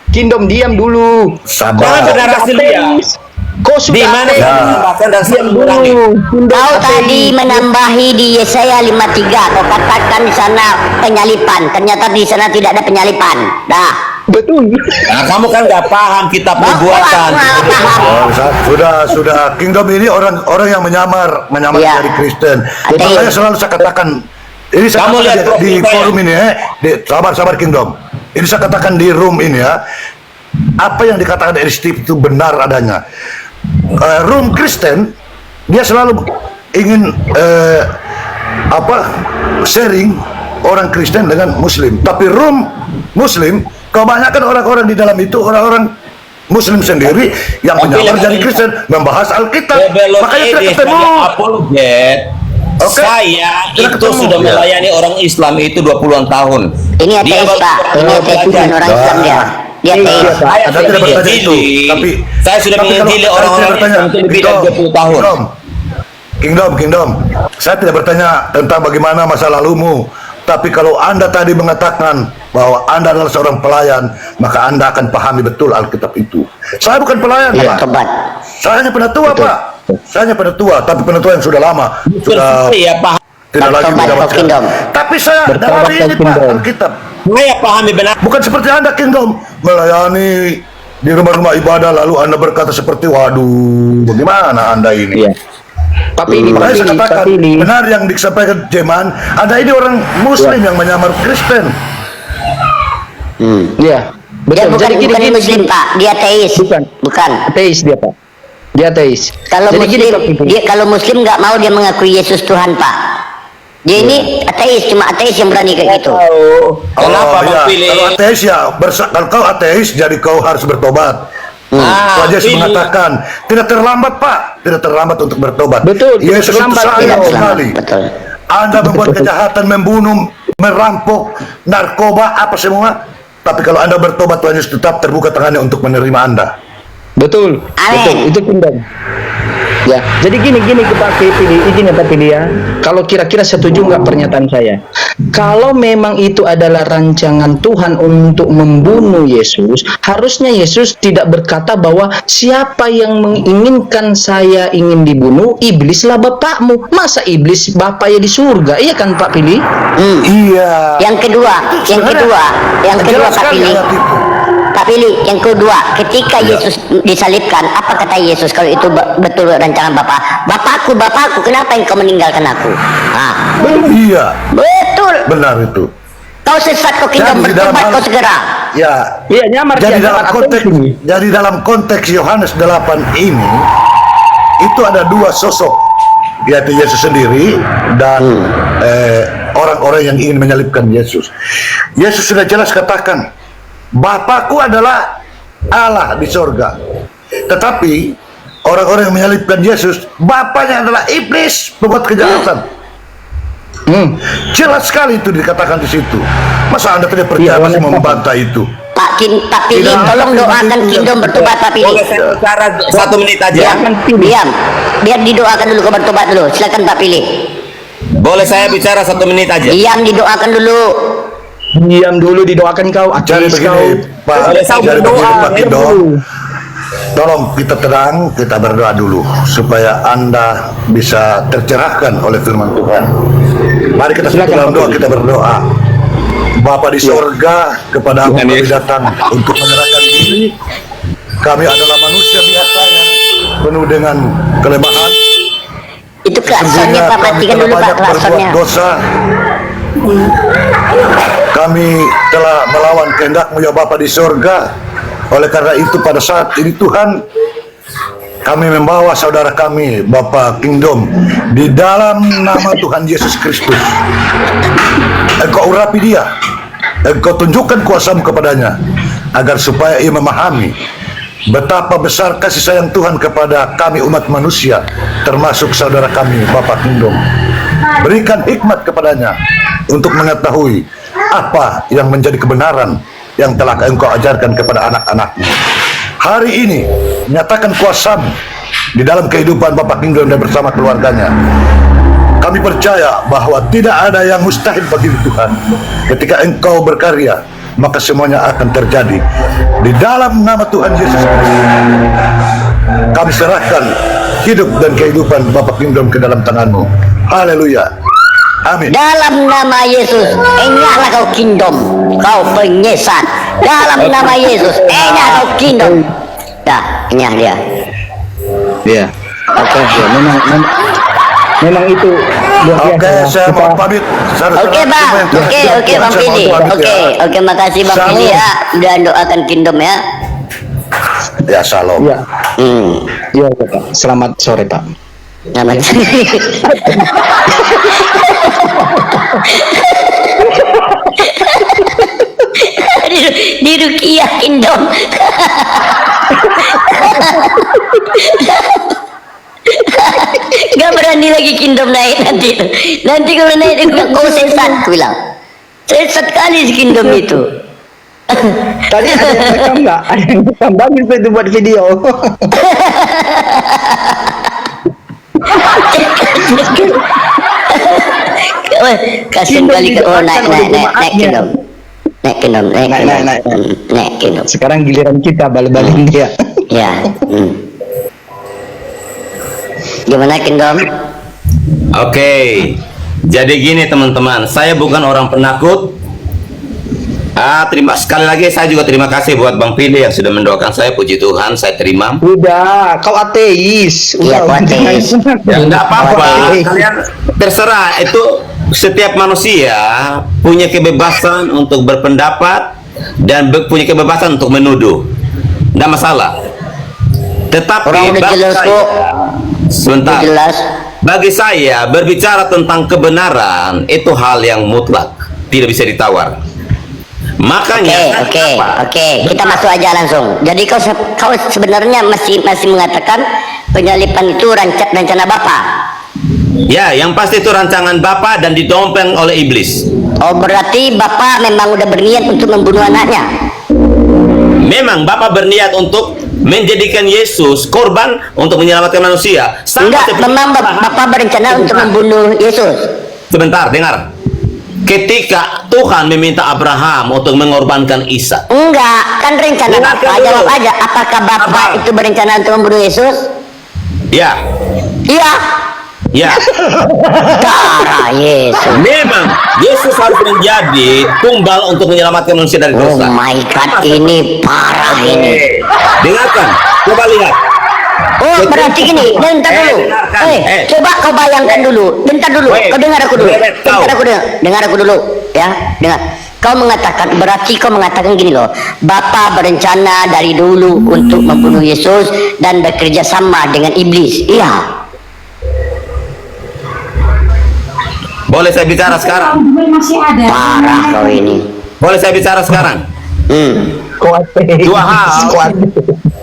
Kingdom, diam dulu. Jangan Sabar. saudara Silvia. Kau Di sudah mana ateis. saya menambahkan dan saya mengurangi? Kau tadi menambahi di Yesaya 53. Kau katakan di sana penyalipan. Ternyata di sana tidak ada penyalipan. Dah. Betul. Nah, kamu kan nggak paham kitab nubuatan. Oh, sudah Kingdom ini orang yang menyamar Iya. dari Kristen. Ateis. Makanya selalu saya katakan ini saya Kamu katakan lihat di profil forum ini sabar Kingdom. Ini saya katakan di room ini ya. Apa yang dikatakan dari Steve itu benar adanya. Room Kristen dia selalu ingin sharing orang Kristen dengan Muslim. Tapi room Muslim kebanyakan orang-orang di dalam itu orang-orang Muslim sendiri yang menyamar jadi Kristen, membahas Alkitab. Makanya tidak ketemu. Apologet. Oke. Saya Tidak itu ketemu. sudah Ya. melayani orang Islam itu 20-an tahun. Ini Dia ateis baru Pak, ini ateis bukan orang Islam dia. Dia ateis. Saya Anda sudah tidak bertanya itu, mengedili. Saya sudah tapi kalau mengedili saya orang-orang tidak bertanya, Islam itu lebih dari 20 tahun. Kingdom. Saya tidak bertanya tentang bagaimana masa lalumu. Tapi kalau Anda tadi mengatakan bahwa Anda adalah seorang pelayan, maka Anda akan pahami betul Alkitab itu. Saya bukan pelayan, Iya, Pak. tobat. Saya hanya penatua, Pak. Saya hanya penatua, tapi penatua yang sudah lama. Sudah Saya paham. tidak lagi Tobat menjabat. Kingdom. Tapi saya dari ini, Pak, Alkitab. Saya pahami benar. Bukan seperti Anda, Kingdom, melayani di rumah-rumah ibadah lalu Anda berkata seperti, waduh, bagaimana Anda ini? Iya. Pak Pilih, Pak Makanya saya Pilih, Pak katakan, Pilih. benar yang disampaikan Jeman, ada ini orang Muslim yang menyamar Kristen. Iya. Dia Betul. bukan Jadi bukan gini, Muslim Pak, dia ateis. Bukan. Ateis dia, Pak. Dia ateis. Kalau Jadi Muslim, gini, Pak Pilih. dia kalau Muslim nggak mau dia mengakui Yesus Tuhan Pak. Dia ini ateis, cuma ateis yang berani kayak gitu. Kenapa Bang iya. Pilih? Kalau ateis ya, kalau kau ateis jadi kau harus bertobat. Tuhan Yesus Pilih. mengatakan tidak terlambat, Pak, tidak terlambat untuk bertobat. Betul, tidak Yesus itu terlambat, sayang tidak terlambat, sekali. betul. Anda membuat kejahatan, membunuh, merampok, narkoba, apa semua. Tapi kalau Anda bertobat, Tuhan Yesus tetap terbuka tangannya untuk menerima Anda. Betul. Amin. Betul. Itu Kingdom. Ya, jadi gini Pak Pilih, izin ya Pak Pilih ya. Kalau kira-kira setuju nggak pernyataan saya? Kalau memang itu adalah rancangan Tuhan untuk membunuh Yesus, harusnya Yesus tidak berkata bahwa siapa yang menginginkan saya ingin dibunuh, iblislah bapakmu. Masa iblis bapaknya di surga? Iya kan Pak Pilih? Iya. Yang kedua Jelas Pak sekali Pilih. ayat itu. Pak Pilih, yang kedua, ketika Ya. Yesus disalibkan, apa kata Yesus kalau itu betul rancangan Bapa? Bapakku, kenapa engkau meninggalkan aku? Ah, Iya, betul. benar itu. Kau sesat, kau Kingdom, Jadi dalam bertobat hal- kau segera. Ya. Iya, nyamar Jadi dia, dalam nyamar konteks ateis ini. Yohanes 8 ini itu ada dua sosok, yaitu Yesus sendiri dan orang-orang yang ingin menyalibkan Yesus. Yesus sudah jelas katakan, Bapakku adalah Allah di sorga. Tetapi orang-orang yang menyalibkan Yesus, bapaknya adalah iblis, pembuat kejahatan. Jelas sekali itu dikatakan di situ. Masa Anda tidak percaya masih membantah itu? Pak Pilih, Tidak, tolong tidak, doakan tidak, Kingdom tidak. bertobat Pak Pilih. Boleh saya bicara 1 menit aja? Diam. Biar didoakan dulu kau bertobat dulu. Silakan Pak Pilih. Boleh saya bicara 1 menit aja? Diam, didoakan dulu. Diam dulu, didoakan kau. Jadi Ateis kau. begini, Pak, Boleh saya jadi berdoa, begini, Pak diam Kindo. dulu. Tolong kita tenang, kita berdoa dulu supaya Anda bisa tercerahkan oleh firman Tuhan. Mari kita Silakan, dalam Pak doa, Pilih. kita berdoa. Bapa di sorga, kepada Tuhan kami Yesus. datang untuk menyerahkan diri. Kami adalah manusia biasa yang penuh dengan kelemahan. Itu klaksonnya Pak, Kami matikan telah dulu Pak banyak berbuat klaksonnya. dosa. Kami telah melawan kehendak-Mu ya Bapa di sorga. Oleh karena itu pada saat ini Tuhan, kami membawa saudara kami Bapak Kingdom di dalam nama Tuhan Yesus Kristus. Engkau urapi dia, Engkau tunjukkan kuasa-Mu kepadanya, agar supaya ia memahami betapa besar kasih sayang Tuhan kepada kami umat manusia, termasuk saudara kami Bapak Kingdom. Berikan hikmat kepadanya untuk mengetahui apa yang menjadi kebenaran yang telah Engkau ajarkan kepada anak-anak-Mu. Hari ini nyatakan kuasa-Mu di dalam kehidupan Bapak Kingdom dan bersama keluarganya. Kami percaya bahwa tidak ada yang mustahil bagi Tuhan. Ketika Engkau berkarya, maka semuanya akan terjadi. Di dalam nama Tuhan Yesus Kristus, kami serahkan hidup dan kehidupan Bapak Kingdom ke dalam tangan-Mu. Haleluya. Amin. Dalam nama Yesus, enyahlah kau Kingdom, kau penyesat. dalam nama Yesus. Enyah kau kingdom. Dah, enyah dia. Iya. Oke, ya, memang itu luar biasa. Oke, saya mau pamit. Oke bang, oke bang Pidi. Oke, makasih bang Pidi ya. Udah doakan kingdom ya. Ya, salam. Iya. Iya, Pak. Selamat sore, Pak. Selamat. Di Rukiah Kingdom. Gak berani lagi Kingdom naik nanti. Nanti kalau naik dia kau sesat, aku bilang. Sesat kali si Kingdom itu. Tadi ada yang rekam nggak? Ada yang rekam, bagus itu buat video. Kasian kali ke naik Kingdom. Naik Kingdom. Sekarang giliran kita balik-balik dia. Ya. Gimana Kingdom? Oke, jadi gini teman-teman, saya bukan orang penakut. Sekali lagi saya juga terima kasih buat Bang Pili yang sudah mendoakan saya. Puji Tuhan, saya terima. Udah, kau ateis. Iya, kau ateis. Ya enggak apa-apa, kalian terserah. Itu setiap manusia punya kebebasan untuk berpendapat dan punya kebebasan untuk menuduh. Enggak masalah. Tetapi Orang udah jelas kok. Sebentar. Jelas. Bagi saya berbicara tentang kebenaran itu hal yang mutlak, tidak bisa ditawar. Makanya Oke. Kita masuk aja langsung. Jadi kau sebenarnya masih mengatakan penyalipan itu rencana Bapa. Ya, yang pasti itu rancangan Bapa dan ditompeng oleh iblis. Oh, berarti Bapa memang udah berniat untuk membunuh anaknya. Memang Bapa berniat untuk menjadikan Yesus korban untuk menyelamatkan manusia. Enggak, memang Bapa berencana untuk membunuh Yesus. Sebentar, dengar. Ketika Tuhan meminta Abraham untuk mengorbankan Ishak. Enggak, kan rencana Bapa. Jawab aja, apakah Bapa itu berencana untuk membunuh Yesus? Ya. Iya. Ya. Darah Yesus. Memang Yesus harus menjadi tumbal untuk menyelamatkan manusia dari dosa. Oh my God, ini parah ini. Dengarkan, coba lihat. Oh, berarti gini, bentar dulu. Coba kau bayangkan dulu. Bentar dulu. Kau dengar aku dulu. Dengar aku dulu. Ya, dengar. Berarti kau mengatakan gini loh. Bapa berencana dari dulu untuk membunuh Yesus dan bekerja sama dengan iblis. Iya. Boleh saya bicara sekarang? Parah kau ini. Boleh saya bicara sekarang?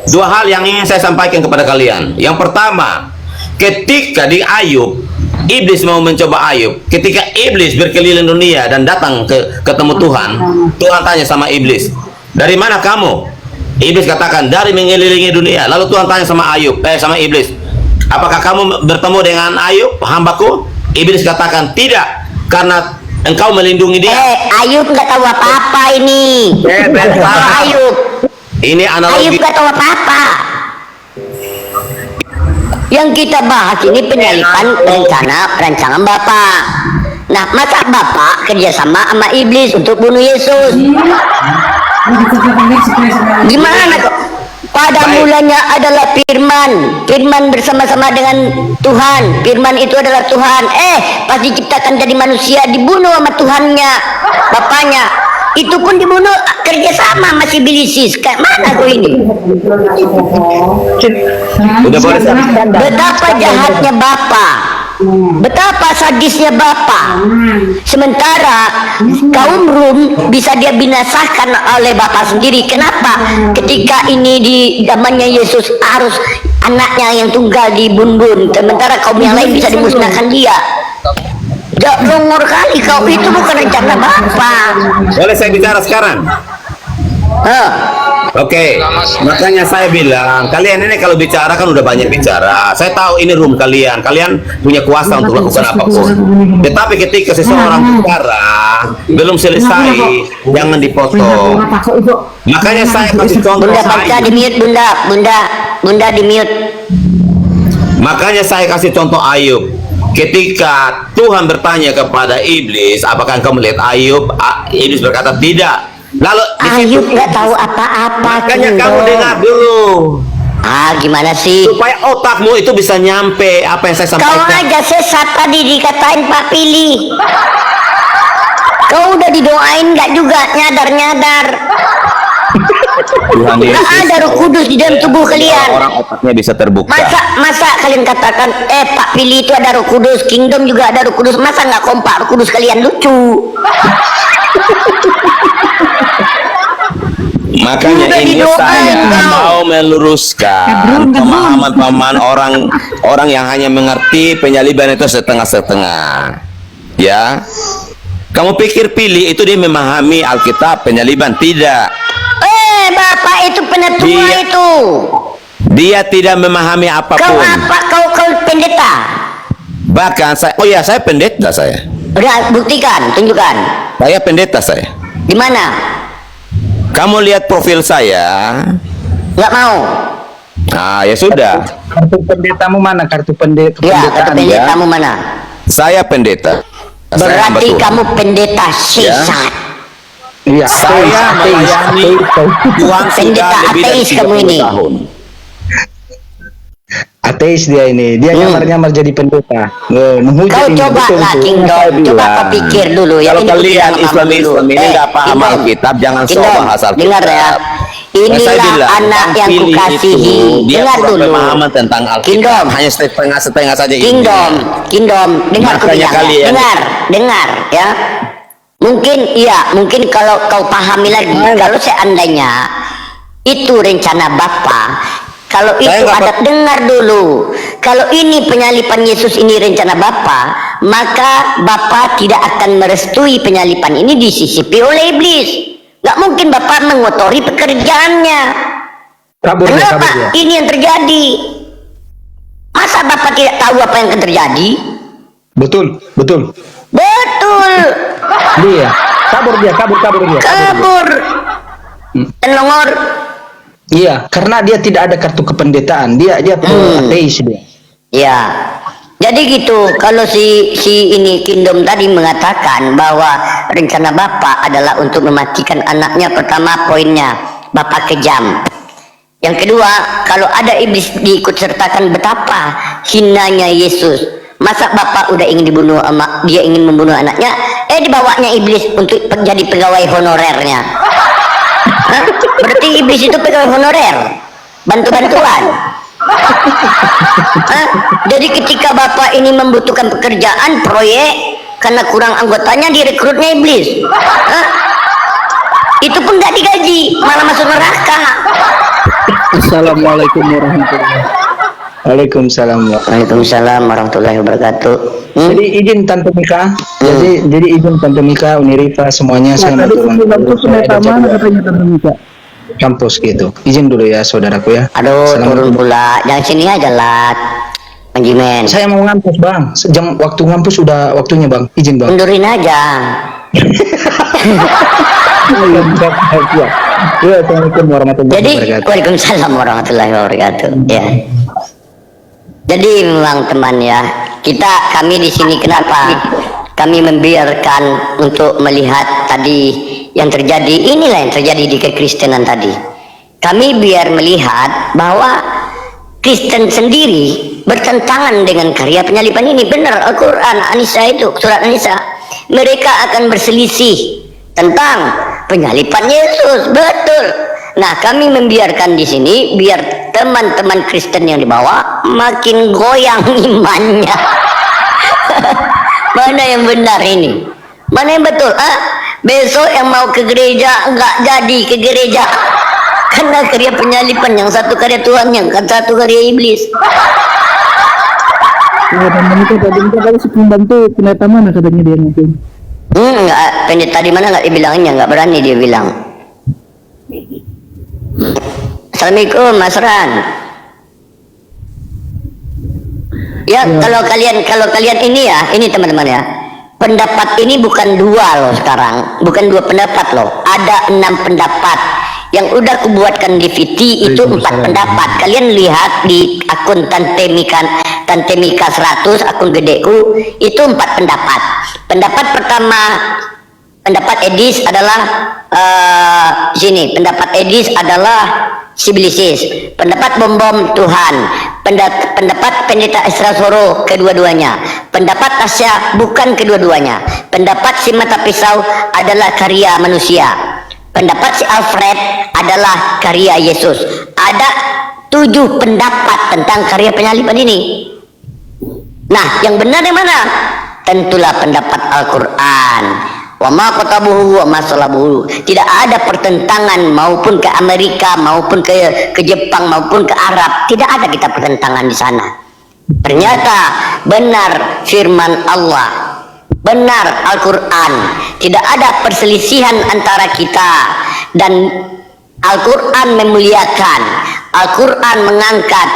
Dua hal yang ingin saya sampaikan kepada kalian. Yang pertama, ketika di Ayub, iblis mau mencoba Ayub. Ketika iblis berkeliling dunia dan datang ketemu Tuhan, Tuhan tanya sama iblis, dari mana kamu? Iblis katakan, dari mengelilingi dunia. Lalu Tuhan tanya sama sama iblis, apakah kamu bertemu dengan Ayub, hambaku? Iblis katakan, tidak, karena engkau melindungi dia. Ayub nggak tahu apa-apa ini. Ayub. Ini analogi. Ayub nggak tahu apa-apa. Yang kita bahas ini penyalipan rancangan Bapa. Nah, masa Bapa kerjasama sama iblis untuk bunuh Yesus? Gimana kok? Pada mulanya adalah Firman bersama-sama dengan Tuhan. Firman itu adalah Tuhan. Pas diciptakan jadi manusia dibunuh sama Tuhannya, Bapaknya. Itu pun dibunuh kerjasama masih bilisis. Kayak mana kau ini? Betapa jahatnya Bapa. Betapa sadisnya Bapa. Sementara kaum Rum bisa dia binasakan oleh Bapa sendiri. Kenapa? Ketika ini di zamannya Yesus harus anaknya yang tunggal dibunuh, sementara kaum yang lain bisa dimusnahkan dia. Jongor kali kau, itu bukan rencana Bapa. Boleh saya bicara sekarang? Oke, makanya saya bilang kalian ini kalau bicara kan udah banyak bicara. Saya tahu ini room kalian punya kuasa untuk lakukan apapun. Tetapi ketika seseorang bicara belum selesai, jangan dipotong. Makanya saya kasih contoh. Bunda di mute, Bunda di mute. Makanya saya kasih contoh Ayub. Ketika Tuhan bertanya kepada iblis, apakah engkau melihat Ayub? Iblis berkata tidak. Lalu di situ Ayub nggak tahu apa-apa. makanya Kingdom. kamu dengar dulu Gimana sih? supaya otakmu itu bisa nyampe apa yang saya Kau sampaikan. aja sesat tadi dikatain Pak Pilih. Kau udah didoain nggak juga nyadar-nyadar? Tuhan Nggak Yesus, ada Roh Kudus di dalam tubuh kalian. orang otaknya bisa terbuka. Masa kalian katakan Pak Pilih itu ada Roh Kudus, Kingdom juga ada Roh Kudus, masa nggak kompak Roh Kudus kalian? Lucu. Makanya Udah ini didoain saya kau. mau meluruskan pemahaman-pemahaman orang yang hanya mengerti penyaliban itu setengah-setengah. Ya, kamu pikir Pilih itu dia memahami Alkitab penyaliban? Tidak. Bapak itu penetua itu. Dia tidak memahami apapun. Kau apa? Kau pendeta. Bahkan saya pendeta saya. Udah buktikan, tunjukkan. Saya pendeta saya. Di mana? Kamu lihat profil saya. Nggak mau. Nah, ya sudah. Kartu pendetamu mana? Kartu Ya, kata pendetaan pendetamu mana? Saya pendeta. Saya hamba Berarti Tuhan. kamu pendeta sesat. Iya, Saya melayani Tuhan sudah Pendeta lebih dari ateis kamu 30 ini. tahun. ateis dia ini. Dia nyamar-nyamar jadi pendeta. Menghujat Kau ini. coba Betul, lah betul. Kingdom, coba kau pikir dulu ya. Kalau Ini kalian bilang sama Islam dulu. ini nggak paham Kingdom, Alkitab, jangan sok Kingdom, bahas Alkitab. dengar ya. Saya Inilah bilang, anak yang Pilih kukasihi. itu, dia Dengar kurang dulu. pemahaman tentang Alkitab. Kingdom. Hanya setengah-setengah saja. Kingdom, dengar aku Makanya bilang ya. kalian- dengar ya. Mungkin kalau kau pahami lagi, kalau seandainya itu rencana Bapa, kalau itu ada dengar dulu. Kalau ini penyalipan Yesus ini rencana Bapa, maka Bapa tidak akan merestui penyalipan ini disisipi oleh iblis. Nggak mungkin Bapa mengotori pekerjaannya. Kenapa ini yang terjadi? Masa Bapak tidak tahu apa yang akan terjadi? Betul. Betul. Dia kabur dia. Kabur. Telongor. Iya, karena dia tidak ada kartu kependetaan. Dia ateis dia. Ya. Jadi gitu, kalau si ini Kingdom tadi mengatakan bahwa rencana Bapak adalah untuk mematikan anaknya, pertama poinnya, Bapak kejam. Yang kedua, kalau ada iblis diikut sertakan, betapa hinanya Yesus. Masa Bapak udah ingin dibunuh, dia ingin membunuh anaknya, dibawanya iblis untuk jadi pegawai honorernya. Hah? Berarti iblis itu pegawai honorer, bantu-bantuan. Jadi ketika Bapak ini membutuhkan pekerjaan, proyek, karena kurang anggotanya, direkrutnya iblis. Itu pun nggak digaji, malah masuk neraka. Assalamualaikum warahmatullahi wabarakatuh. Waalaikumsalam warahmatullahi wabarakatuh. Jadi izin Tante Mika. Jadi izin Tante Mika, Unirifa semuanya saya mau turun. Kampus gitu. Izin dulu ya saudaraku ya. Aduh, turun pula. Jangan sini aja Lat. Manjimen. Saya mau ngampus Bang. Jam waktu ngampus sudah waktunya Bang. Izin Bang. Mundurin aja. Assalamualaikum warahmatullahi Jadi, wabarakatuh. waalaikumsalam warahmatullahi wabarakatuh. Ya. Jadi memang teman ya, kami di sini kenapa kami membiarkan untuk melihat tadi yang terjadi, inilah yang terjadi di kekristenan tadi. Kami biar melihat bahwa Kristen sendiri bertentangan dengan karya penyaliban ini. Benar Al-Quran, An-Nisa itu, surat An-Nisa. Mereka akan berselisih tentang penyalipan Yesus, betul. Nah, kami membiarkan di sini biar teman-teman Kristen yang dibawa makin goyang imannya. Mana yang benar ini? Mana yang betul? Besok yang mau ke gereja nggak jadi ke gereja karena karya penyalipan, yang satu karya Tuhan, yang satu karya iblis. Pembantu pendeta mana katanya dia mungkin? Nggak, pendeta di mana nggak dibilangnya, nggak berani dia bilang. Assalamualaikum Mas Ran. Ya, kalau kalian ini ya, ini teman-teman ya. Pendapat ini bukan dua loh sekarang, bukan dua pendapat loh. Ada 6 pendapat yang udah kubuatkan di VT itu 4 pendapat. Kalian lihat di akun Tante Mika 100, akun gedeku itu 4 pendapat. Pendapat pertama pendapat Edis adalah pendapat Edis adalah sibilisis, pendapat Bom Tuhan, pendapat pendeta Esra Soro kedua-duanya, pendapat Tasya bukan kedua-duanya, pendapat si mata pisau adalah karya manusia, pendapat si Alfred adalah karya Yesus. Ada 7 pendapat tentang karya penyaliban ini. Nah, yang benar yang mana? Tentulah pendapat Al-Quran. Wa ma qatabuhu wa ma salabuhu. Tidak ada pertentangan maupun ke Amerika maupun ke Jepang maupun ke Arab. Tidak ada kita pertentangan di sana. Ternyata benar firman Allah, benar Al-Quran. Tidak ada perselisihan antara kita, dan Al-Quran memuliakan, Al-Quran mengangkat,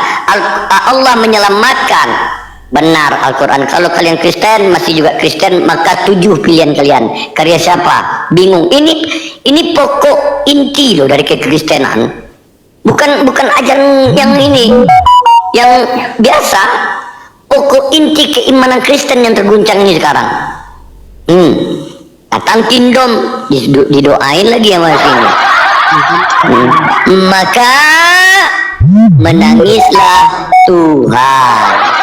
Allah menyelamatkan. Benar Al-Quran. Kalau kalian Kristen masih juga Kristen, maka 7 pilihan kalian. Karya siapa? Bingung. Ini pokok inti loh dari kekristenan. Bukan ajaran yang ini, yang biasa. Pokok inti keimanan Kristen yang terguncang ini sekarang. Datang kingdom, didoain lagi sama sini. Maka menangislah Tuhan.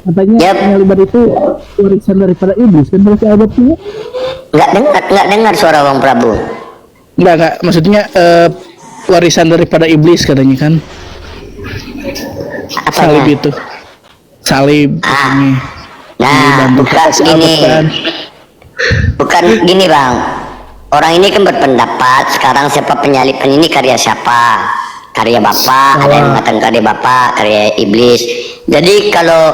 Katanya penyaliban itu warisan daripada iblis kan, berarti abadnya? Nggak dengar suara Bang Prabu. Enggak, maksudnya warisan daripada iblis katanya kan. Apanya? Salib itu. Salib. Nah, bukan gini Bang. Orang ini kan berpendapat sekarang siapa penyaliban ini karya siapa? Karya Bapak, ada yang mengatakan karya Bapak, karya iblis. Jadi kalau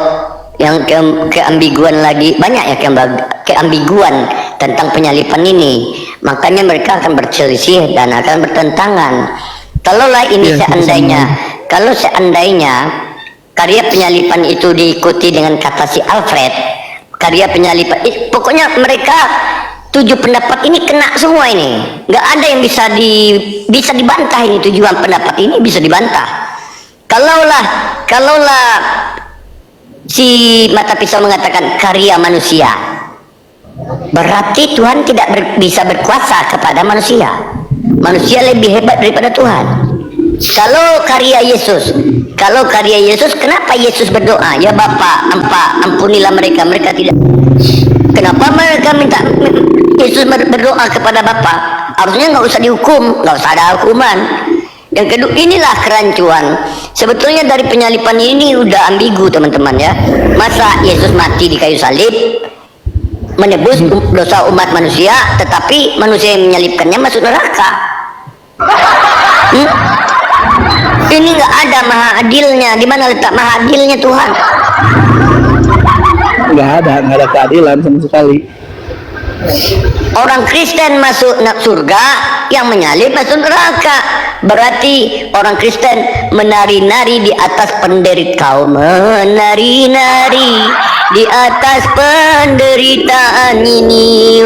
yang keambiguan lagi, banyak ya keambiguan tentang penyaliban ini. Makanya mereka akan berselisih dan akan bertentangan. Kalaulah ini kalau seandainya karya penyaliban itu diikuti dengan kata si Alfred, karya penyaliban, pokoknya mereka 7 pendapat ini kena semua ini. Nggak ada yang bisa dibantah ini, tujuan pendapat ini bisa dibantah. Kalaulah si mata pisau mengatakan karya manusia, berarti Tuhan tidak bisa berkuasa kepada manusia. Manusia lebih hebat daripada Tuhan. Kalau karya Yesus, kenapa Yesus berdoa, ya Bapa, ampunilah mereka tidak. Kenapa mereka minta Yesus berdoa kepada Bapa? Harusnya nggak usah dihukum, nggak usah ada hukuman. Yang kedua, inilah kerancuan. Sebetulnya dari penyaliban ini udah ambigu teman-teman ya. Masa Yesus mati di kayu salib menebus dosa umat manusia, tetapi manusia yang menyalibkannya masuk neraka. Ini nggak ada maha adilnya. Di mana letak maha adilnya Tuhan? Nggak ada keadilan sama sekali. Orang Kristen masuk surga, yang menyalib masuk neraka. Berarti orang Kristen menari-nari di atas penderitaan. Kau menari-nari di atas penderitaan ini.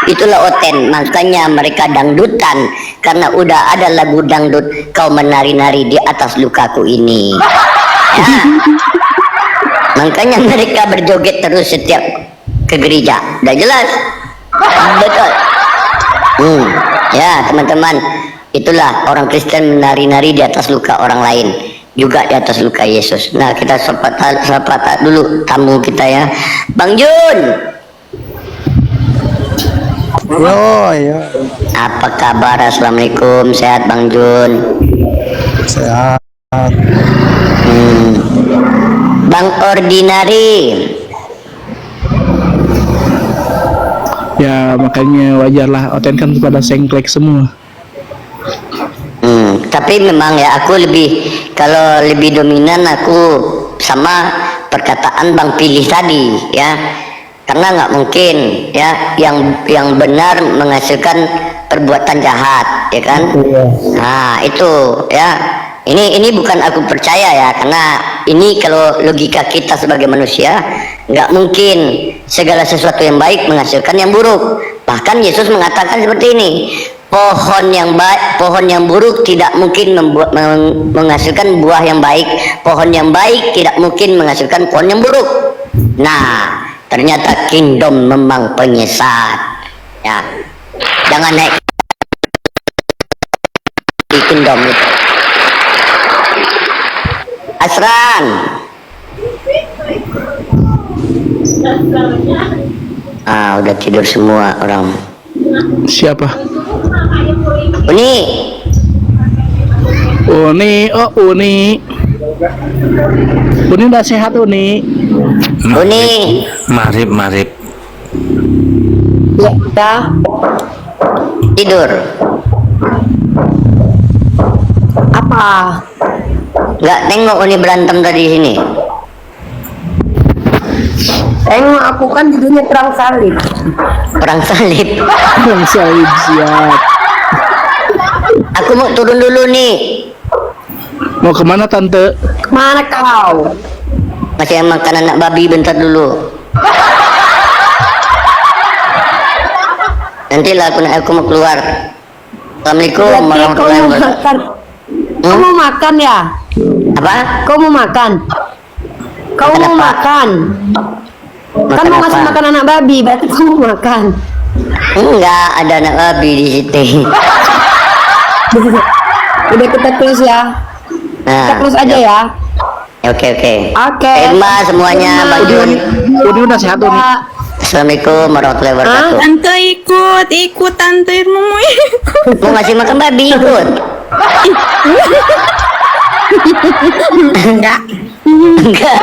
Itulah oten. Makanya mereka dangdutan, karena udah ada lagu dangdut, kau menari-nari di atas lukaku ini. Ya. Makanya mereka berjoget terus setiap ke gereja. Udah jelas? Betul. Ya teman-teman, itulah orang Kristen menari-nari di atas luka orang lain, juga di atas luka Yesus. Nah, kita sapa dulu tamu kita ya, Bang Jun. Ya. Apa kabar? Assalamualaikum. Sehat Bang Jun? Sehat. Bang Ordinary. Ya makanya wajarlah, Oten kan pada sengklek semua. Tapi memang ya aku kalau lebih dominan aku sama perkataan Bang Pilih tadi ya, karena nggak mungkin ya yang benar menghasilkan perbuatan jahat ya kan. Nah itu ya, ini bukan aku percaya ya, karena ini kalau logika kita sebagai manusia nggak mungkin segala sesuatu yang baik menghasilkan yang buruk. Bahkan Yesus mengatakan seperti ini, pohon yang baik, pohon yang buruk tidak mungkin menghasilkan buah yang baik. Pohon yang baik tidak mungkin menghasilkan pohon yang buruk. Nah, ternyata Kingdom memang penyesat. Ya, jangan naik di Kingdom itu. Asran. Udah tidur semua orang. Siapa? Uni. Uni, oh Uni. Uni udah sehat Uni. Uni. Marip. Ya. Tidur. Apa? Nggak tengok Uni berantem tadi sini. Tengok aku kan tidurnya perang salib. Perang salib. Perang salib siap. Aku mau turun dulu nih. Mau kemana tante? Kemana kau? Masih makan anak babi bentar dulu. Nantilah aku mau keluar. Assalamualaikum warahmatullahi wabarakatuh. Kau mau makan ya? Apa? Kau mau makan? Kau Makan mau apa? makan? Kan mau ngasih makan anak babi, berarti kau mau makan. Enggak, ada anak babi di situ. Udah kita close ya. Nah, Kita close aja ya. Oke. Oke. Terima semuanya, Bang Jun. Uni udah sehat Uni. Assalamualaikum warahmatullahi wabarakatuh. Tante ikut tante mau ikut. Mau ngasih makan babi ikut? Enggak. Enggak.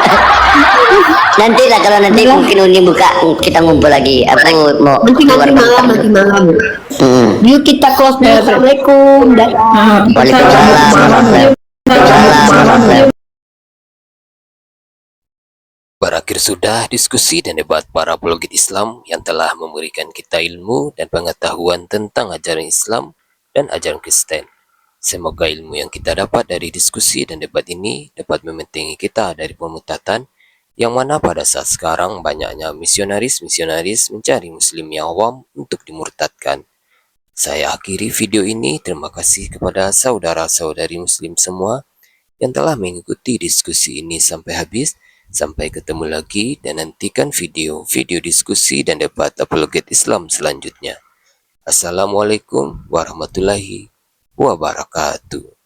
Nanti lah kalau nanti mungkin Uni buka kita ngumpul lagi. Aku mau Nanti keluar malam, bentar. nanti malam. Hmm. Yuk kita close dulu. Assalamualaikum. Waalaikumsalam warahmatullahi wabarakatuh. Berakhir sudah diskusi dan debat para apologet Islam yang telah memberikan kita ilmu dan pengetahuan tentang ajaran Islam dan ajaran Kristen. Semoga ilmu yang kita dapat dari diskusi dan debat ini dapat membentengi kita dari pemutatan yang mana pada saat sekarang banyaknya misionaris-misionaris mencari muslim yang awam untuk dimurtadkan. Saya akhiri video ini. Terima kasih kepada saudara-saudari muslim semua yang telah mengikuti diskusi ini sampai habis. Sampai ketemu lagi dan nantikan video-video diskusi dan debat apologet Islam selanjutnya. Assalamualaikum warahmatullahi wabarakatuh.